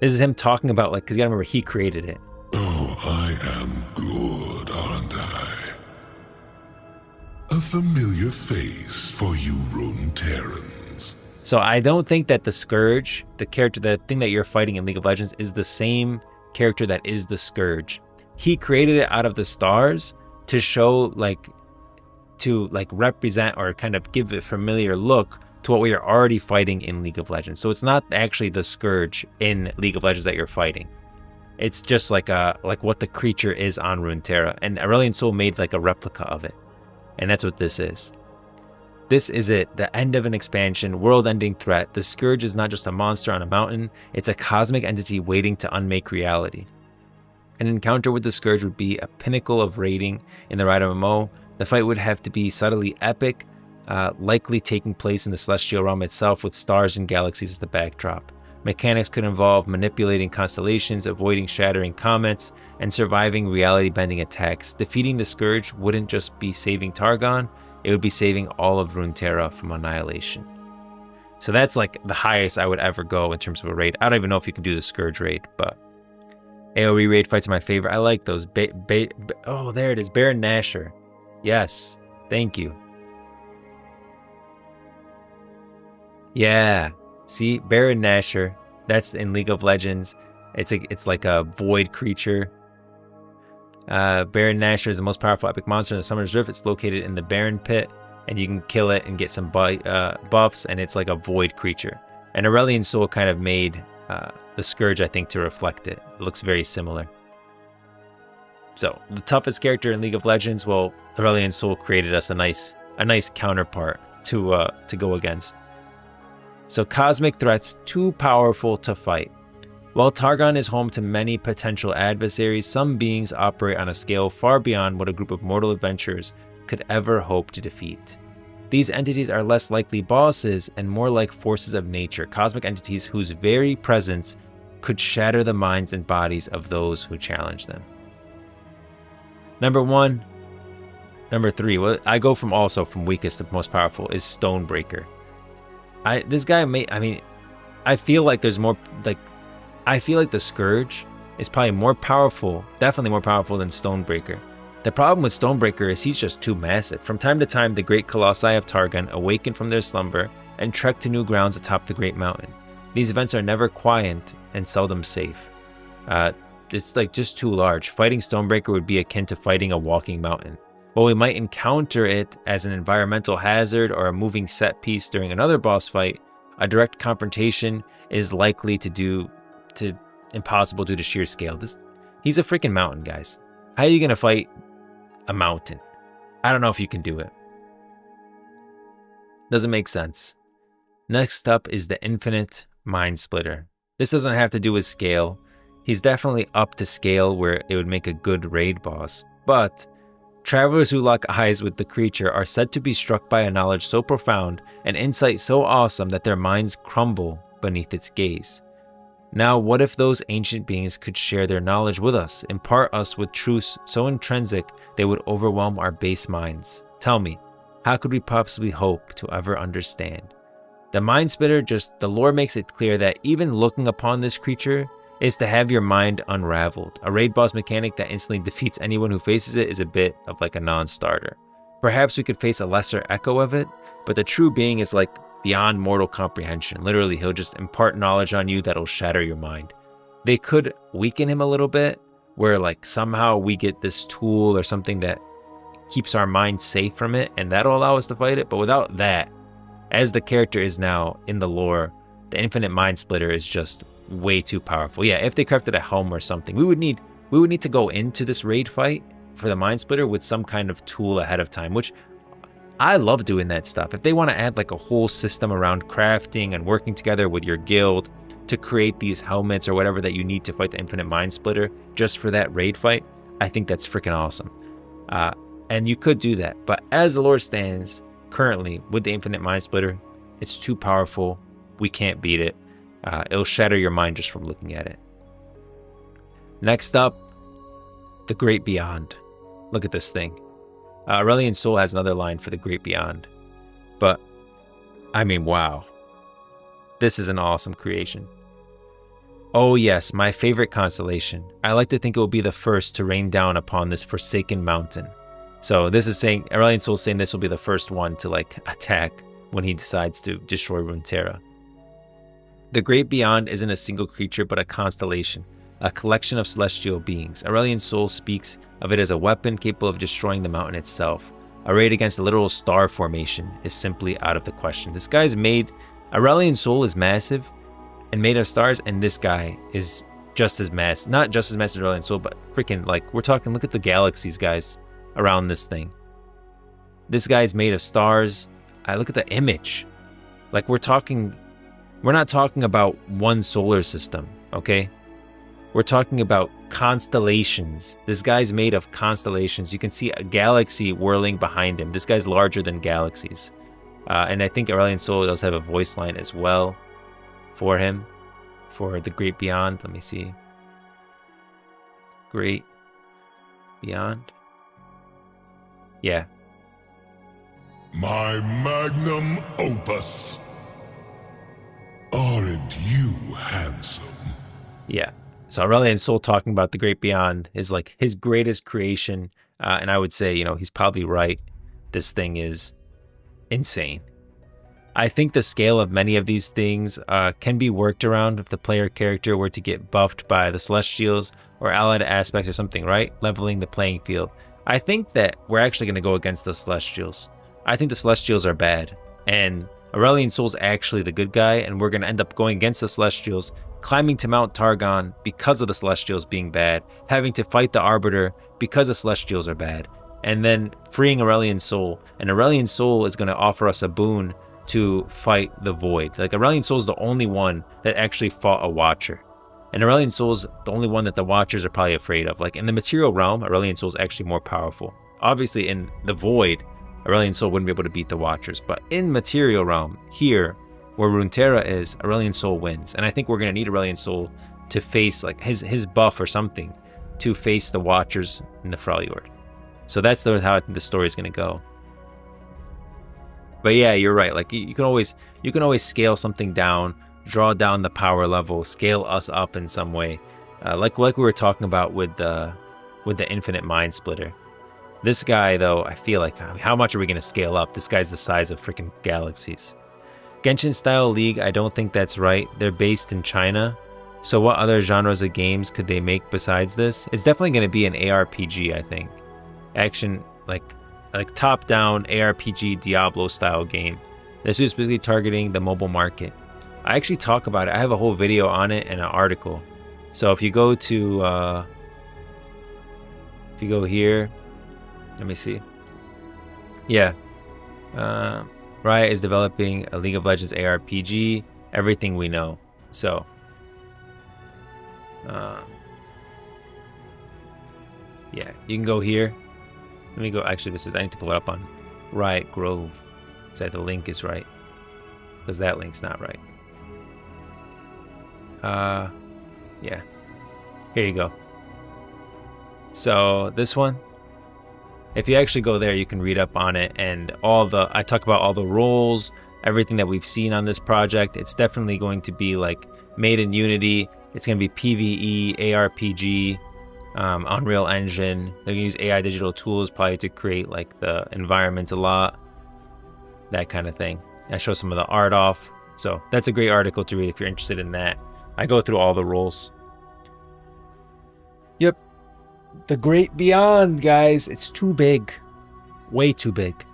This is him talking about, like, because you gotta remember, he created it. Oh, I am good, aren't I? A familiar face for you Runeterrans. So I don't think that the Scourge, the thing that you're fighting in League of Legends, is the same character that is the Scourge. He created it out of the stars to show, to represent or kind of give a familiar look to what we are already fighting in League of Legends. So it's not actually the Scourge in League of Legends that you're fighting. It's just like what the creature is on Runeterra, and Aurelion Sol made like a replica of it, and that's what this is. This is it, the end of an expansion, world-ending threat. The Scourge is not just a monster on a mountain, it's a cosmic entity waiting to unmake reality. An encounter with the Scourge would be a pinnacle of raiding in the Riot MMO. The fight would have to be subtly epic, likely taking place in the celestial realm itself with stars and galaxies as the backdrop. Mechanics could involve manipulating constellations, avoiding shattering comets, and surviving reality-bending attacks. Defeating the Scourge wouldn't just be saving Targon, it would be saving all of Runeterra from annihilation. So that's like the highest I would ever go in terms of a raid. I don't even know if you can do the Scourge raid, but AoE raid fights are my favorite. I like those. Oh, there it is. Baron Nashor. Yes. Thank you. Yeah. See, Baron Nashor. That's in League of Legends. It's like a void creature. Baron Nashor is the most powerful epic monster in the Summoner's Rift. It's located in the Baron Pit, and you can kill it and get some buffs, and it's like a void creature. And Aurelion Sol kind of made the Scourge, I think, to reflect it. It looks very similar. So the toughest character in League of Legends, well, Aurelion Sol created us a nice counterpart to go against. So cosmic threats too powerful to fight. While Targon is home to many potential adversaries, some beings operate on a scale far beyond what a group of mortal adventurers could ever hope to defeat. These entities are less likely bosses and more like forces of nature, cosmic entities whose very presence could shatter the minds and bodies of those who challenge them. Number 1. Number 3. Well, I go from weakest to most powerful is Stonebreaker. This guy I feel like there's more, I feel like the Scourge is probably more powerful, definitely more powerful than Stonebreaker. The problem with Stonebreaker is he's just too massive. From time to time, the great colossi of Targon awaken from their slumber and trek to new grounds atop the Great Mountain. These events are never quiet and seldom safe. It's just too large. Fighting Stonebreaker would be akin to fighting a walking mountain. While we might encounter it as an environmental hazard or a moving set piece during another boss fight, a direct confrontation is likely impossible due to sheer scale. He's a freaking mountain, guys. How are you gonna fight a mountain? I don't know if you can do it. Doesn't make sense. Next up is the Infinite Mind Splitter. This doesn't have to do with scale. He's definitely up to scale where it would make a good raid boss, but travelers who lock eyes with the creature are said to be struck by a knowledge so profound and insight so awesome that their minds crumble beneath its gaze. Now, what if those ancient beings could share their knowledge with us, impart us with truths so intrinsic they would overwhelm our base minds? Tell me, how could we possibly hope to ever understand? The Mind Splitter, the lore makes it clear that even looking upon this creature is to have your mind unraveled. A raid boss mechanic that instantly defeats anyone who faces it is a bit of like a non-starter. Perhaps we could face a lesser echo of it, but the true being is like beyond mortal comprehension. Literally, he'll just impart knowledge on you that'll shatter your mind. They could weaken him a little bit, where like somehow we get this tool or something that keeps our mind safe from it, and that'll allow us to fight it. But without that, as the character is now in the lore, the Infinite Mind Splitter is just way too powerful. Yeah, if they crafted a helm or something, we would need to go into this raid fight for the Mind Splitter with some kind of tool ahead of time, which I love doing that stuff. If they want to add like a whole system around crafting and working together with your guild to create these helmets or whatever that you need to fight the Infinite Mind Splitter just for that raid fight, I think that's freaking awesome. And you could do that. But as the lore stands currently with the Infinite Mind Splitter, it's too powerful. We can't beat it. It'll shatter your mind just from looking at it. Next up, the Great Beyond. Look at this thing. Aurelian Sol has another line for the Great Beyond. But, I mean, wow. This is an awesome creation. Oh yes, my favorite constellation. I like to think it will be the first to rain down upon this forsaken mountain. So this is saying, Aurelian Sol is saying this will be the first one to like attack when he decides to destroy Runeterra. The Great Beyond isn't a single creature but a constellation, a collection of celestial beings. Aurelian Sol speaks of it as a weapon capable of destroying the mountain itself. A raid against a literal star formation is simply out of the question. This guy's made, Aurelian Sol is massive and made of stars, and this guy is just as massive, not just as massive as Aurelian Sol, but freaking like, we're talking, look at the galaxies, guys, around this thing. This guy's made of stars. Look at the image. Like we're not talking about one solar system, okay? We're talking about constellations. This guy's made of constellations. You can see a galaxy whirling behind him. This guy's larger than galaxies. And I think Aurelian Sol does have a voice line as well for him, for the Great Beyond. Let me see. Great Beyond. Yeah. My magnum opus. Aren't you handsome? Yeah. So Aurelian Sol talking about the Great Beyond is like his greatest creation. And I would say, you know, he's probably right. This thing is insane. I think the scale of many of these things can be worked around if the player character were to get buffed by the Celestials or allied aspects or something, right? Leveling the playing field. I think that we're actually going to go against the Celestials. I think the Celestials are bad. And Aurelian Sol's actually the good guy, and we're going to end up going against the Celestials, climbing to Mount Targon because of the Celestials being bad, having to fight the Arbiter because the Celestials are bad, and then freeing Aurelian Sol. And Aurelian Sol is going to offer us a boon to fight the Void. Like, Aurelian Sol is the only one that actually fought a Watcher. And Aurelian Sol is the only one that the Watchers are probably afraid of. Like, in the material realm, Aurelian Sol is actually more powerful. Obviously, in the Void, Aurelian Sol wouldn't be able to beat the Watchers. But in material realm, here, where Runeterra is, Aurelian Sol wins. And I think we're going to need Aurelian Sol to face, like, his buff or something to face the Watchers in the Freljord. So that's how I think the story is going to go. But yeah, you're right. Like, you can always scale something down, draw down the power level, scale us up in some way, like we were talking about with the Infinite Mind Splitter. This guy, though, I feel like, I mean, how much are we going to scale up? This guy's the size of freaking galaxies. Genshin style league, I don't think that's right. They're based in China. So what other genres of games could they make besides this? It's definitely going to be an ARPG, I think. Action, like top-down ARPG Diablo style game. This is specifically targeting the mobile market. I actually talk about it. I have a whole video on it and an article. So if you go to, if you go here, let me see. Yeah. Riot is developing a League of Legends ARPG. Everything we know. So. Yeah, you can go here. Let me go. Actually, I need to pull it up on Riot Grove. So the link is right. Because that link's not right. Yeah. Here you go. So this one, if you actually go there, you can read up on it and I talk about all the roles, everything that we've seen on this project. It's definitely going to be like made in Unity. It's going to be PvE, ARPG, Unreal Engine. They're going to use AI digital tools probably to create like the environment a lot, that kind of thing. I show some of the art off. So that's a great article to read if you're interested in that. I go through all the roles. Yep. The Great Beyond, guys. It's too big. Way too big.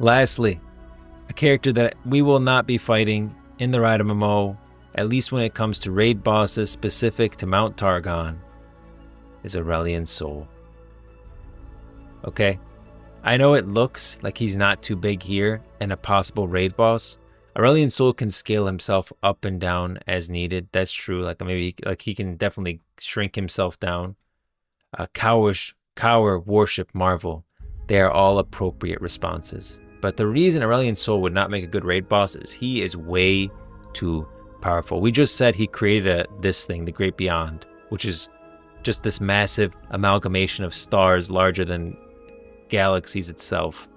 Lastly, a character that we will not be fighting in the Riot MMO, at least when it comes to raid bosses specific to Mount Targon, is Aurelion Sol. Okay? I know it looks like he's not too big here and a possible raid boss. Aurelion Sol can scale himself up and down as needed. That's true. Like maybe like he can definitely shrink himself down. Cower, Worship, Marvel. They are all appropriate responses. But the reason Aurelion Sol would not make a good raid boss is he is way too powerful. We just said he created this thing, the Great Beyond, which is just this massive amalgamation of stars larger than galaxies itself.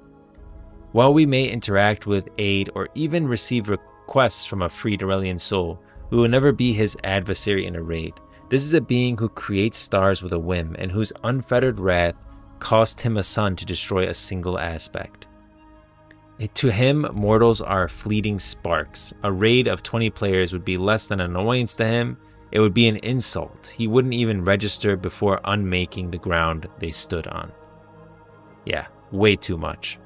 While we may interact with, aid, or even receive requests from a freed Aurelion Sol, we will never be his adversary in a raid. This is a being who creates stars with a whim and whose unfettered wrath cost him a sun to destroy a single aspect. To him, mortals are fleeting sparks. A raid of 20 players would be less than an annoyance to him. It would be an insult. He wouldn't even register before unmaking the ground they stood on. Yeah, way too much.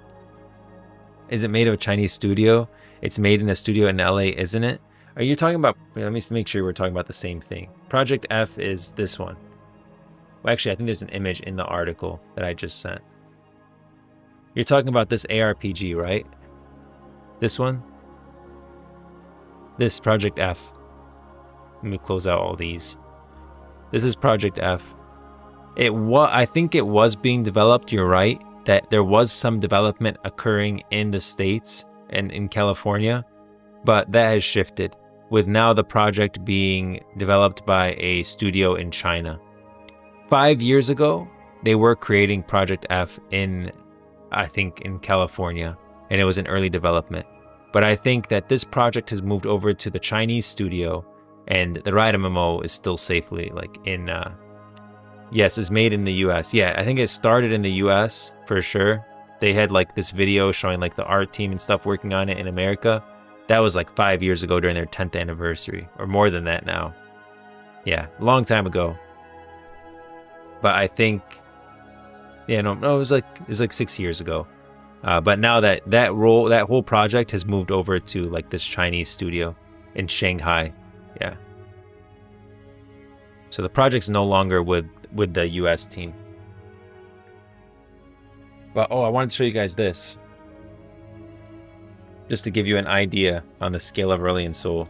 Is it made of a Chinese studio? It's made in a studio in LA, isn't it? Are you talking about... Let me make sure we're talking about the same thing. Project F is this one. Well, actually, I think there's an image in the article that I just sent. You're talking about this ARPG, right? This one? This, Project F. Let me close out all these. This is Project F. I think it was being developed, you're right, that there was some development occurring in the States and in California, but that has shifted, with now the project being developed by a studio in China. 5 years ago, they were creating Project F in California, and it was in early development. But I think that this project has moved over to the Chinese studio, and the Riot MMO is still safely yes, it's made in the US. Yeah, I think it started in the US for sure. They had like this video showing like the art team and stuff working on it in America. That was like 5 years ago during their 10th anniversary, or more than that now. Yeah, long time ago. But I think, yeah, no, it was like 6 years ago. But now that whole project has moved over to like this Chinese studio in Shanghai. Yeah. So the project's no longer with the US team. But I wanted to show you guys this, just to give you an idea on the scale of Aurelion Sol.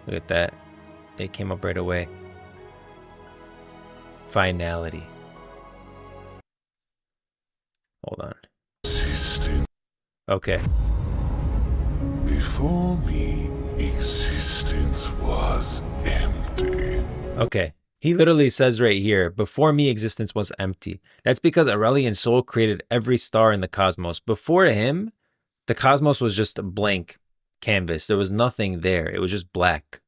Look at that. It came up right away. Finality. Hold on. Okay. Before me, existence was empty. Okay. He literally says right here, before me existence was empty. That's because Aurelion Sol created every star in the cosmos. Before him, the cosmos was just a blank canvas. There was nothing there. It was just black.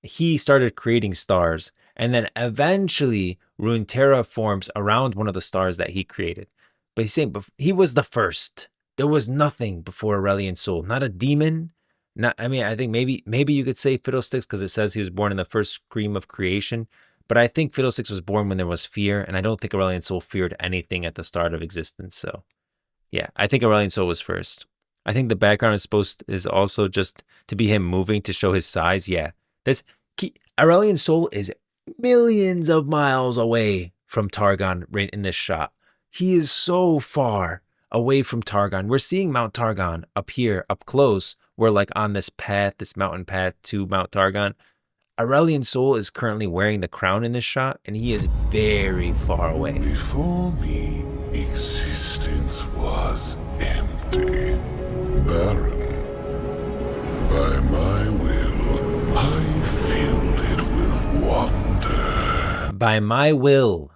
He started creating stars, and then eventually Runeterra forms around one of the stars that he created. But he's saying he was the first. There was nothing before Aurelion Sol. Not a demon. I think maybe you could say Fiddlesticks because it says he was born in the first scream of creation. But I think Fiddlesticks was born when there was fear, and I don't think Aurelion Sol feared anything at the start of existence. So, yeah, I think Aurelion Sol was first. I think the background is also just to be him moving to show his size. Yeah, Aurelion Sol is millions of miles away from Targon right in this shot. He is so far away from Targon. We're seeing Mount Targon up here, up close. We're like on this path, this mountain path to Mount Targon. Aurelion Sol is currently wearing the crown in this shot, and he is very far away. Before me, existence was empty, barren. By my will, By my will,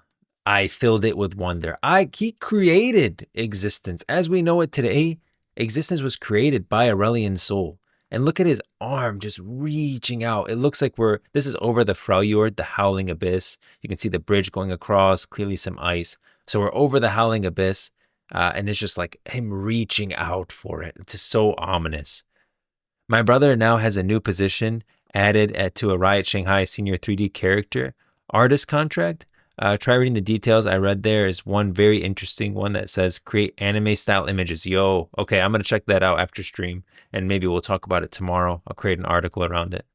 I filled it with wonder. He created existence. As we know it today, existence was created by Aurelian's soul. And look at his arm just reaching out. It looks like this is over the Freljord, the Howling Abyss. You can see the bridge going across, clearly some ice. So we're over the Howling Abyss, and it's just like him reaching out for it. It's just so ominous. My brother now has a new position added to a Riot Shanghai Senior 3D character artist contract. Try reading the details. I read there is one very interesting one that says create anime style images. Yo, okay, I'm going to check that out after stream, and maybe we'll talk about it tomorrow. I'll create an article around it.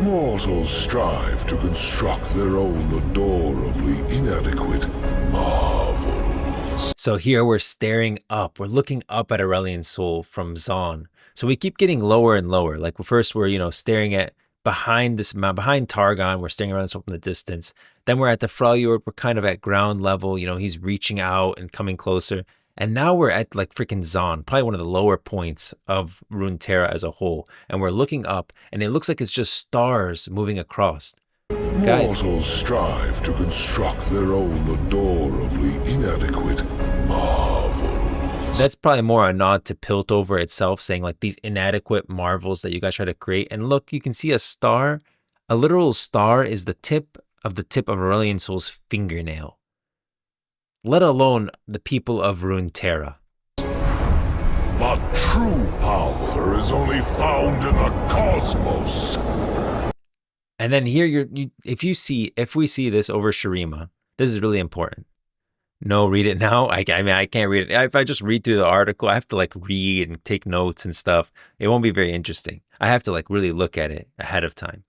Mortals strive to construct their own adorably inadequate marvels. So here we're staring up. We're looking up at Aurelian's soul from Zon. So we keep getting lower and lower. Like first we're, staring at behind Targon. We're staring around this from the distance. Then we're at the Freljord. We're kind of at ground level. He's reaching out and coming closer. And now we're at like freaking Zon, probably one of the lower points of Runeterra as a whole. And we're looking up, and it looks like it's just stars moving across. Guys, Mortals strive to construct their own adorably inadequate marvels. that's probably more a nod to Piltover itself, saying like these inadequate marvels that you guys try to create. And look, you can see a star. A literal star is the tip of Aurelian Soul's fingernail. Let alone the people of Runeterra. But true power is only found in the cosmos. And then here, if we see this over Shurima, this is really important. No, read it now. I can't read it. If I just read through the article, I have to like read and take notes and stuff. It won't be very interesting. I have to like really look at it ahead of time.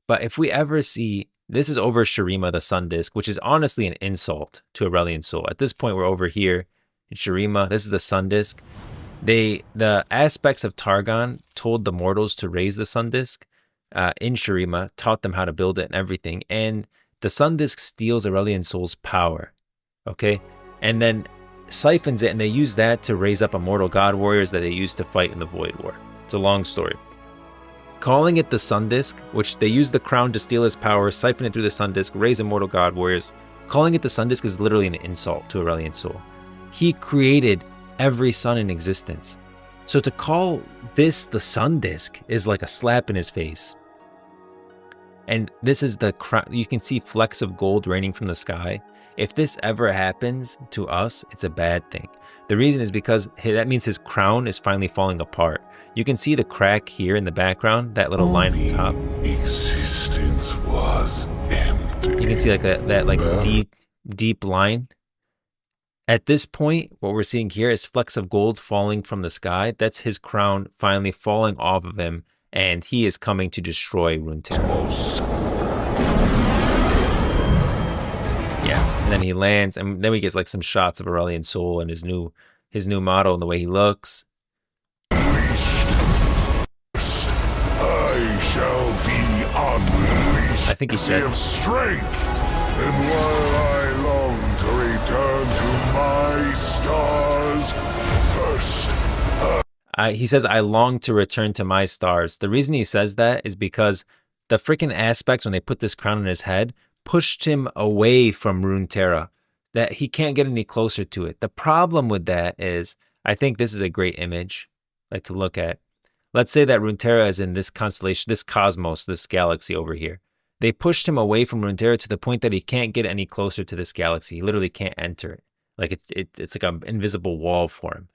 But if we ever see, this is over Shurima, the Sun Disk, which is honestly an insult to Aurelian Soul. At this point, we're over here in Shurima. This is the Sun Disk. The aspects of Targon told the mortals to raise the Sun Disk in Shurima, taught them how to build it and everything. And the Sun Disk steals Aurelian Soul's power. Okay, and then siphons it, and they use that to raise up immortal god warriors that they use to fight in the Void War. It's a long story. Calling it the Sun Disk, which they use the crown to steal his power, siphon it through the Sun Disk, raise immortal god warriors. Calling it the Sun Disk is literally an insult to Aurelian Soul. He created every sun in existence. So to call this the Sun Disk is like a slap in his face. And this is the crown. You can see flecks of gold raining from the sky. If this ever happens to us, it's a bad thing. The reason is because that means his crown is finally falling apart. You can see the crack here in the background, that little line at the top. Existence was empty. You can see like that deep line. At this point, what we're seeing here is flecks of gold falling from the sky. That's his crown finally falling off of him, and he is coming to destroy Runeterra. Yeah, and then he lands, and then we get like some shots of Aurelian Soul and his new model and the way he looks. I shall be unleashed. I think he said of strength, and while I long to return to my stars, first. He says, I long to return to my stars. The reason he says that is because the freaking aspects, when they put this crown on his head, pushed him away from Runeterra, that he can't get any closer to it. The problem with that is, I think this is a great image like to look at. Let's say that Runeterra is in this constellation, this cosmos, this galaxy over here. They pushed him away from Runeterra to the point that he can't get any closer to this galaxy. He literally can't enter it. Like it's like an invisible wall for him.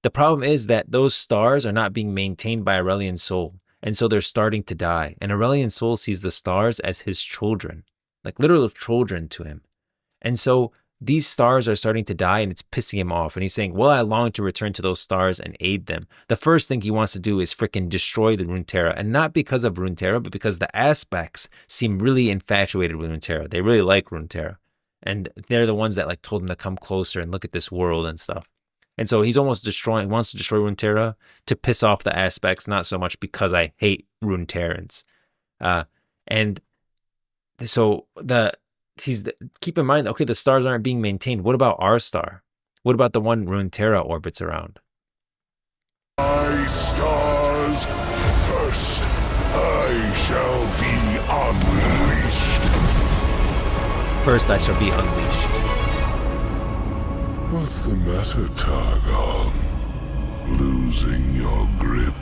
The problem is that those stars are not being maintained by Aurelian Soul, and so they're starting to die. And Aurelian Soul sees the stars as his children. Like literal children to him. And so these stars are starting to die, and it's pissing him off. And he's saying, well, I long to return to those stars and aid them. The first thing he wants to do is freaking destroy the Runeterra. And not because of Runeterra, but because the aspects seem really infatuated with Runeterra. They really like Runeterra. And they're the ones that like told him to come closer and look at this world and stuff. And so he's almost wants to destroy Runeterra to piss off the aspects, not so much because I hate Runeterrans. And so keep in mind, okay, the stars aren't being maintained. What about our star? What about the one Runeterra orbits around? My stars, first I shall be unleashed. First I shall be unleashed. What's the matter, Targon? Losing your grip?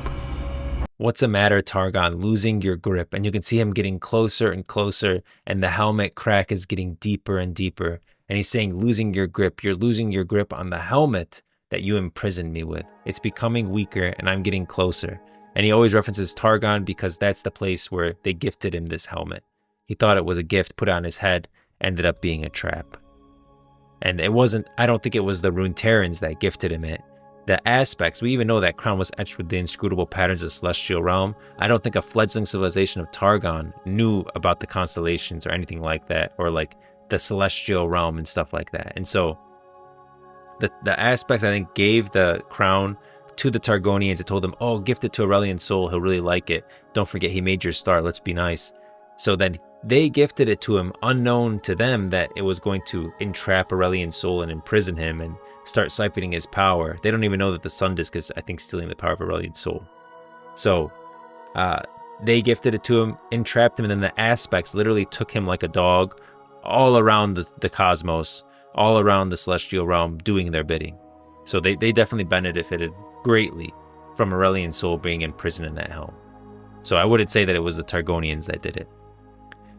What's the matter, Targon? Losing your grip. And you can see him getting closer and closer, and the helmet crack is getting deeper and deeper. And he's saying, losing your grip. You're losing your grip on the helmet that you imprisoned me with. It's becoming weaker, and I'm getting closer. And he always references Targon because that's the place where they gifted him this helmet. He thought it was a gift put on his head, ended up being a trap. And it wasn't, I don't think it was the Runeterrans that gifted him it. The aspects, we even know that crown was etched with the inscrutable patterns of Celestial Realm. I don't think a fledgling civilization of Targon knew about the constellations or anything like that, or like the Celestial Realm and stuff like that. And so the aspects, I think, gave the crown to the Targonians. It told them, oh, gift it to Aurelian Soul. He'll really like it. Don't forget, he made your star. Let's be nice. So then they gifted it to him, unknown to them that it was going to entrap Aurelian Soul and imprison him and start siphoning his power. They don't even know that the Sun Disk is, I think, stealing the power of Aurelian Soul. So they gifted it to him, entrapped him, and then the aspects literally took him like a dog all around the cosmos, all around the Celestial Realm, doing their bidding. So they definitely benefited greatly from Aurelian Soul being imprisoned in that helm. So I wouldn't say that it was the Targonians that did it.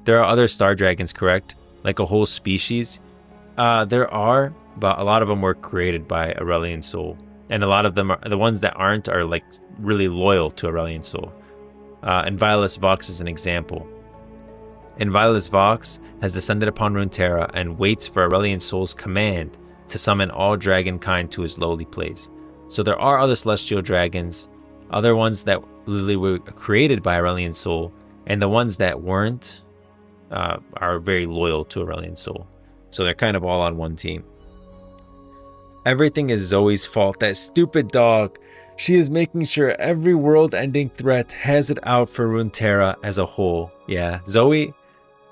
There are other star dragons, correct? Like a whole species? There are, but a lot of them were created by Aurelian Soul. And a lot of them, are the ones that aren't, are like really loyal to Aurelian Soul. And Violus Vox is an example. And Violus Vox has descended upon Runeterra and waits for Aurelian Soul's command to summon all dragon kind to his lowly place. So there are other celestial dragons, other ones that literally were created by Aurelian Soul, and the ones that weren't are very loyal to Aurelian Soul. So they're kind of all on one team. Everything is Zoe's fault. That stupid dog. She is making sure every world-ending threat has it out for Runeterra as a whole. Yeah, Zoe,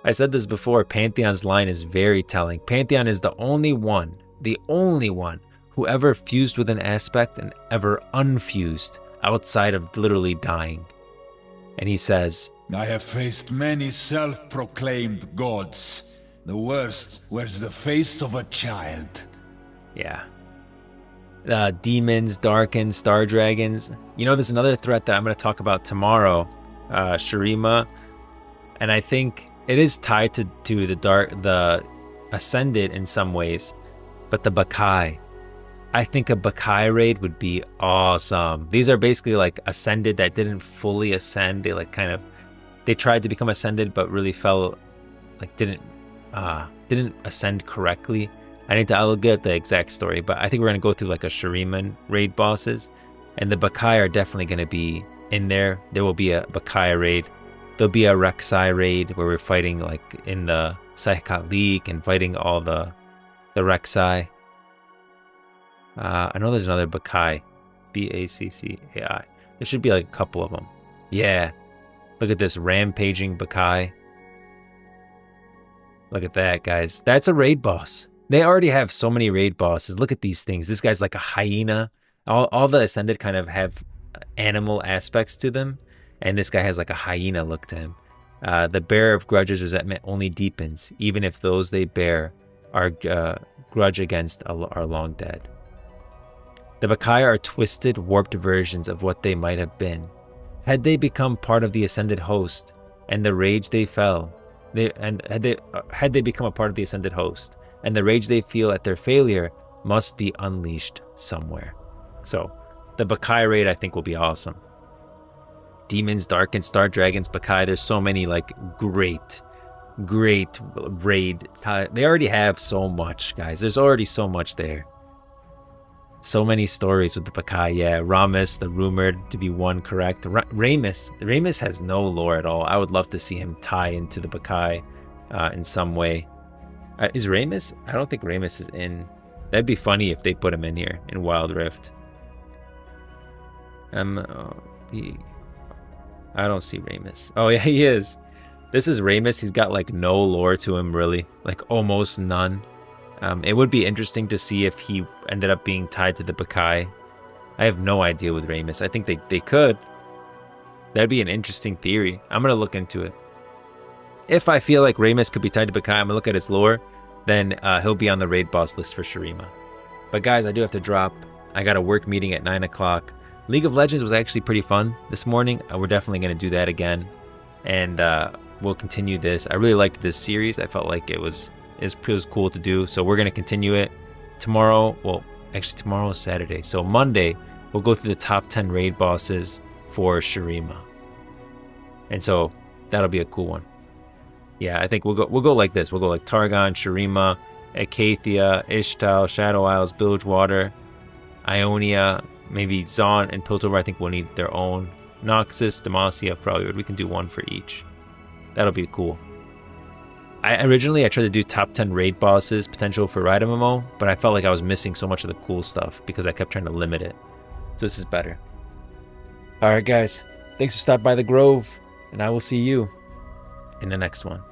I said this before, Pantheon's line is very telling. Pantheon is the only one who ever fused with an aspect and ever unfused outside of literally dying. And he says, I have faced many self-proclaimed gods. The worst wears the face of a child. Yeah. Demons, Darkens, Star Dragons. You know, there's another threat that I'm going to talk about tomorrow, Shurima. And I think it is tied to the Ascended in some ways. But the Bakai. I think a Bakai raid would be awesome. These are basically like Ascended that didn't fully ascend. They like kind of, they tried to become Ascended but really fell, like didn't ascend correctly. I'll get the exact story, but I think we're going to go through like a Shuriman raid bosses, and the Bakai are definitely going to be in there. There will be a Bakai raid. There'll be a Rek'Sai raid where we're fighting like in the Saikat League and fighting all the Rek'Sai. I know there's another Bakai, Baccai. There should be like a couple of them. Yeah, look at this rampaging Bakai. Look at that, guys. That's a raid boss. They already have so many raid bosses. Look at these things. This guy's like a hyena. All the Ascended kind of have animal aspects to them, and this guy has like a hyena look to him. The bearer of grudges resentment only deepens, even if those they bear are grudge against are long dead. The Bakai are twisted, warped versions of what they might have been. Had they become part of the Ascended host, and the rage they fell, had they become a part of the Ascended host, and the rage they feel at their failure must be unleashed somewhere. So, the Bakai raid I think will be awesome. Demons, Darkens, Star Dragons, Bakai, there's so many like great raid. They already have so much, guys. There's already so much there. So many stories with the Bakai. Yeah, Ramus, the rumored to be one, correct. Ramus has no lore at all. I would love to see him tie into the Bakai in some way. Is Ramus? I don't think Ramus is in. That'd be funny if they put him in here in Wild Rift. I don't see Ramus. Oh yeah, he is. This is Ramus. He's got like no lore to him, really, like almost none. It would be interesting to see if he ended up being tied to the Bakai. I have no idea with Ramus. I think they could. That'd be an interesting theory. I'm going to look into it. If I feel like Ramus could be tied to Bakai, I'm going to look at his lore. Then he'll be on the raid boss list for Shurima. But guys, I do have to drop. I got a work meeting at 9 o'clock. League of Legends was actually pretty fun this morning. We're definitely going to do that again. And we'll continue this. I really liked this series. I felt like it was cool to do. So we're going to continue it tomorrow. Well, actually tomorrow is Saturday. So Monday, we'll go through the top 10 raid bosses for Shurima. And so that'll be a cool one. Yeah, I think we'll go like this. We'll go like Targon, Shurima, Acathia, Ishtal, Shadow Isles, Bilgewater, Ionia, maybe Zaun and Piltover. I think we'll need their own. Noxus, Demacia, Freljord. We can do one for each. That'll be cool. Originally I tried to do top 10 raid bosses potential for Riot MMO, but I felt like I was missing so much of the cool stuff because I kept trying to limit it. So this is better. Alright guys, thanks for stopping by the Grove, and I will see you in the next one.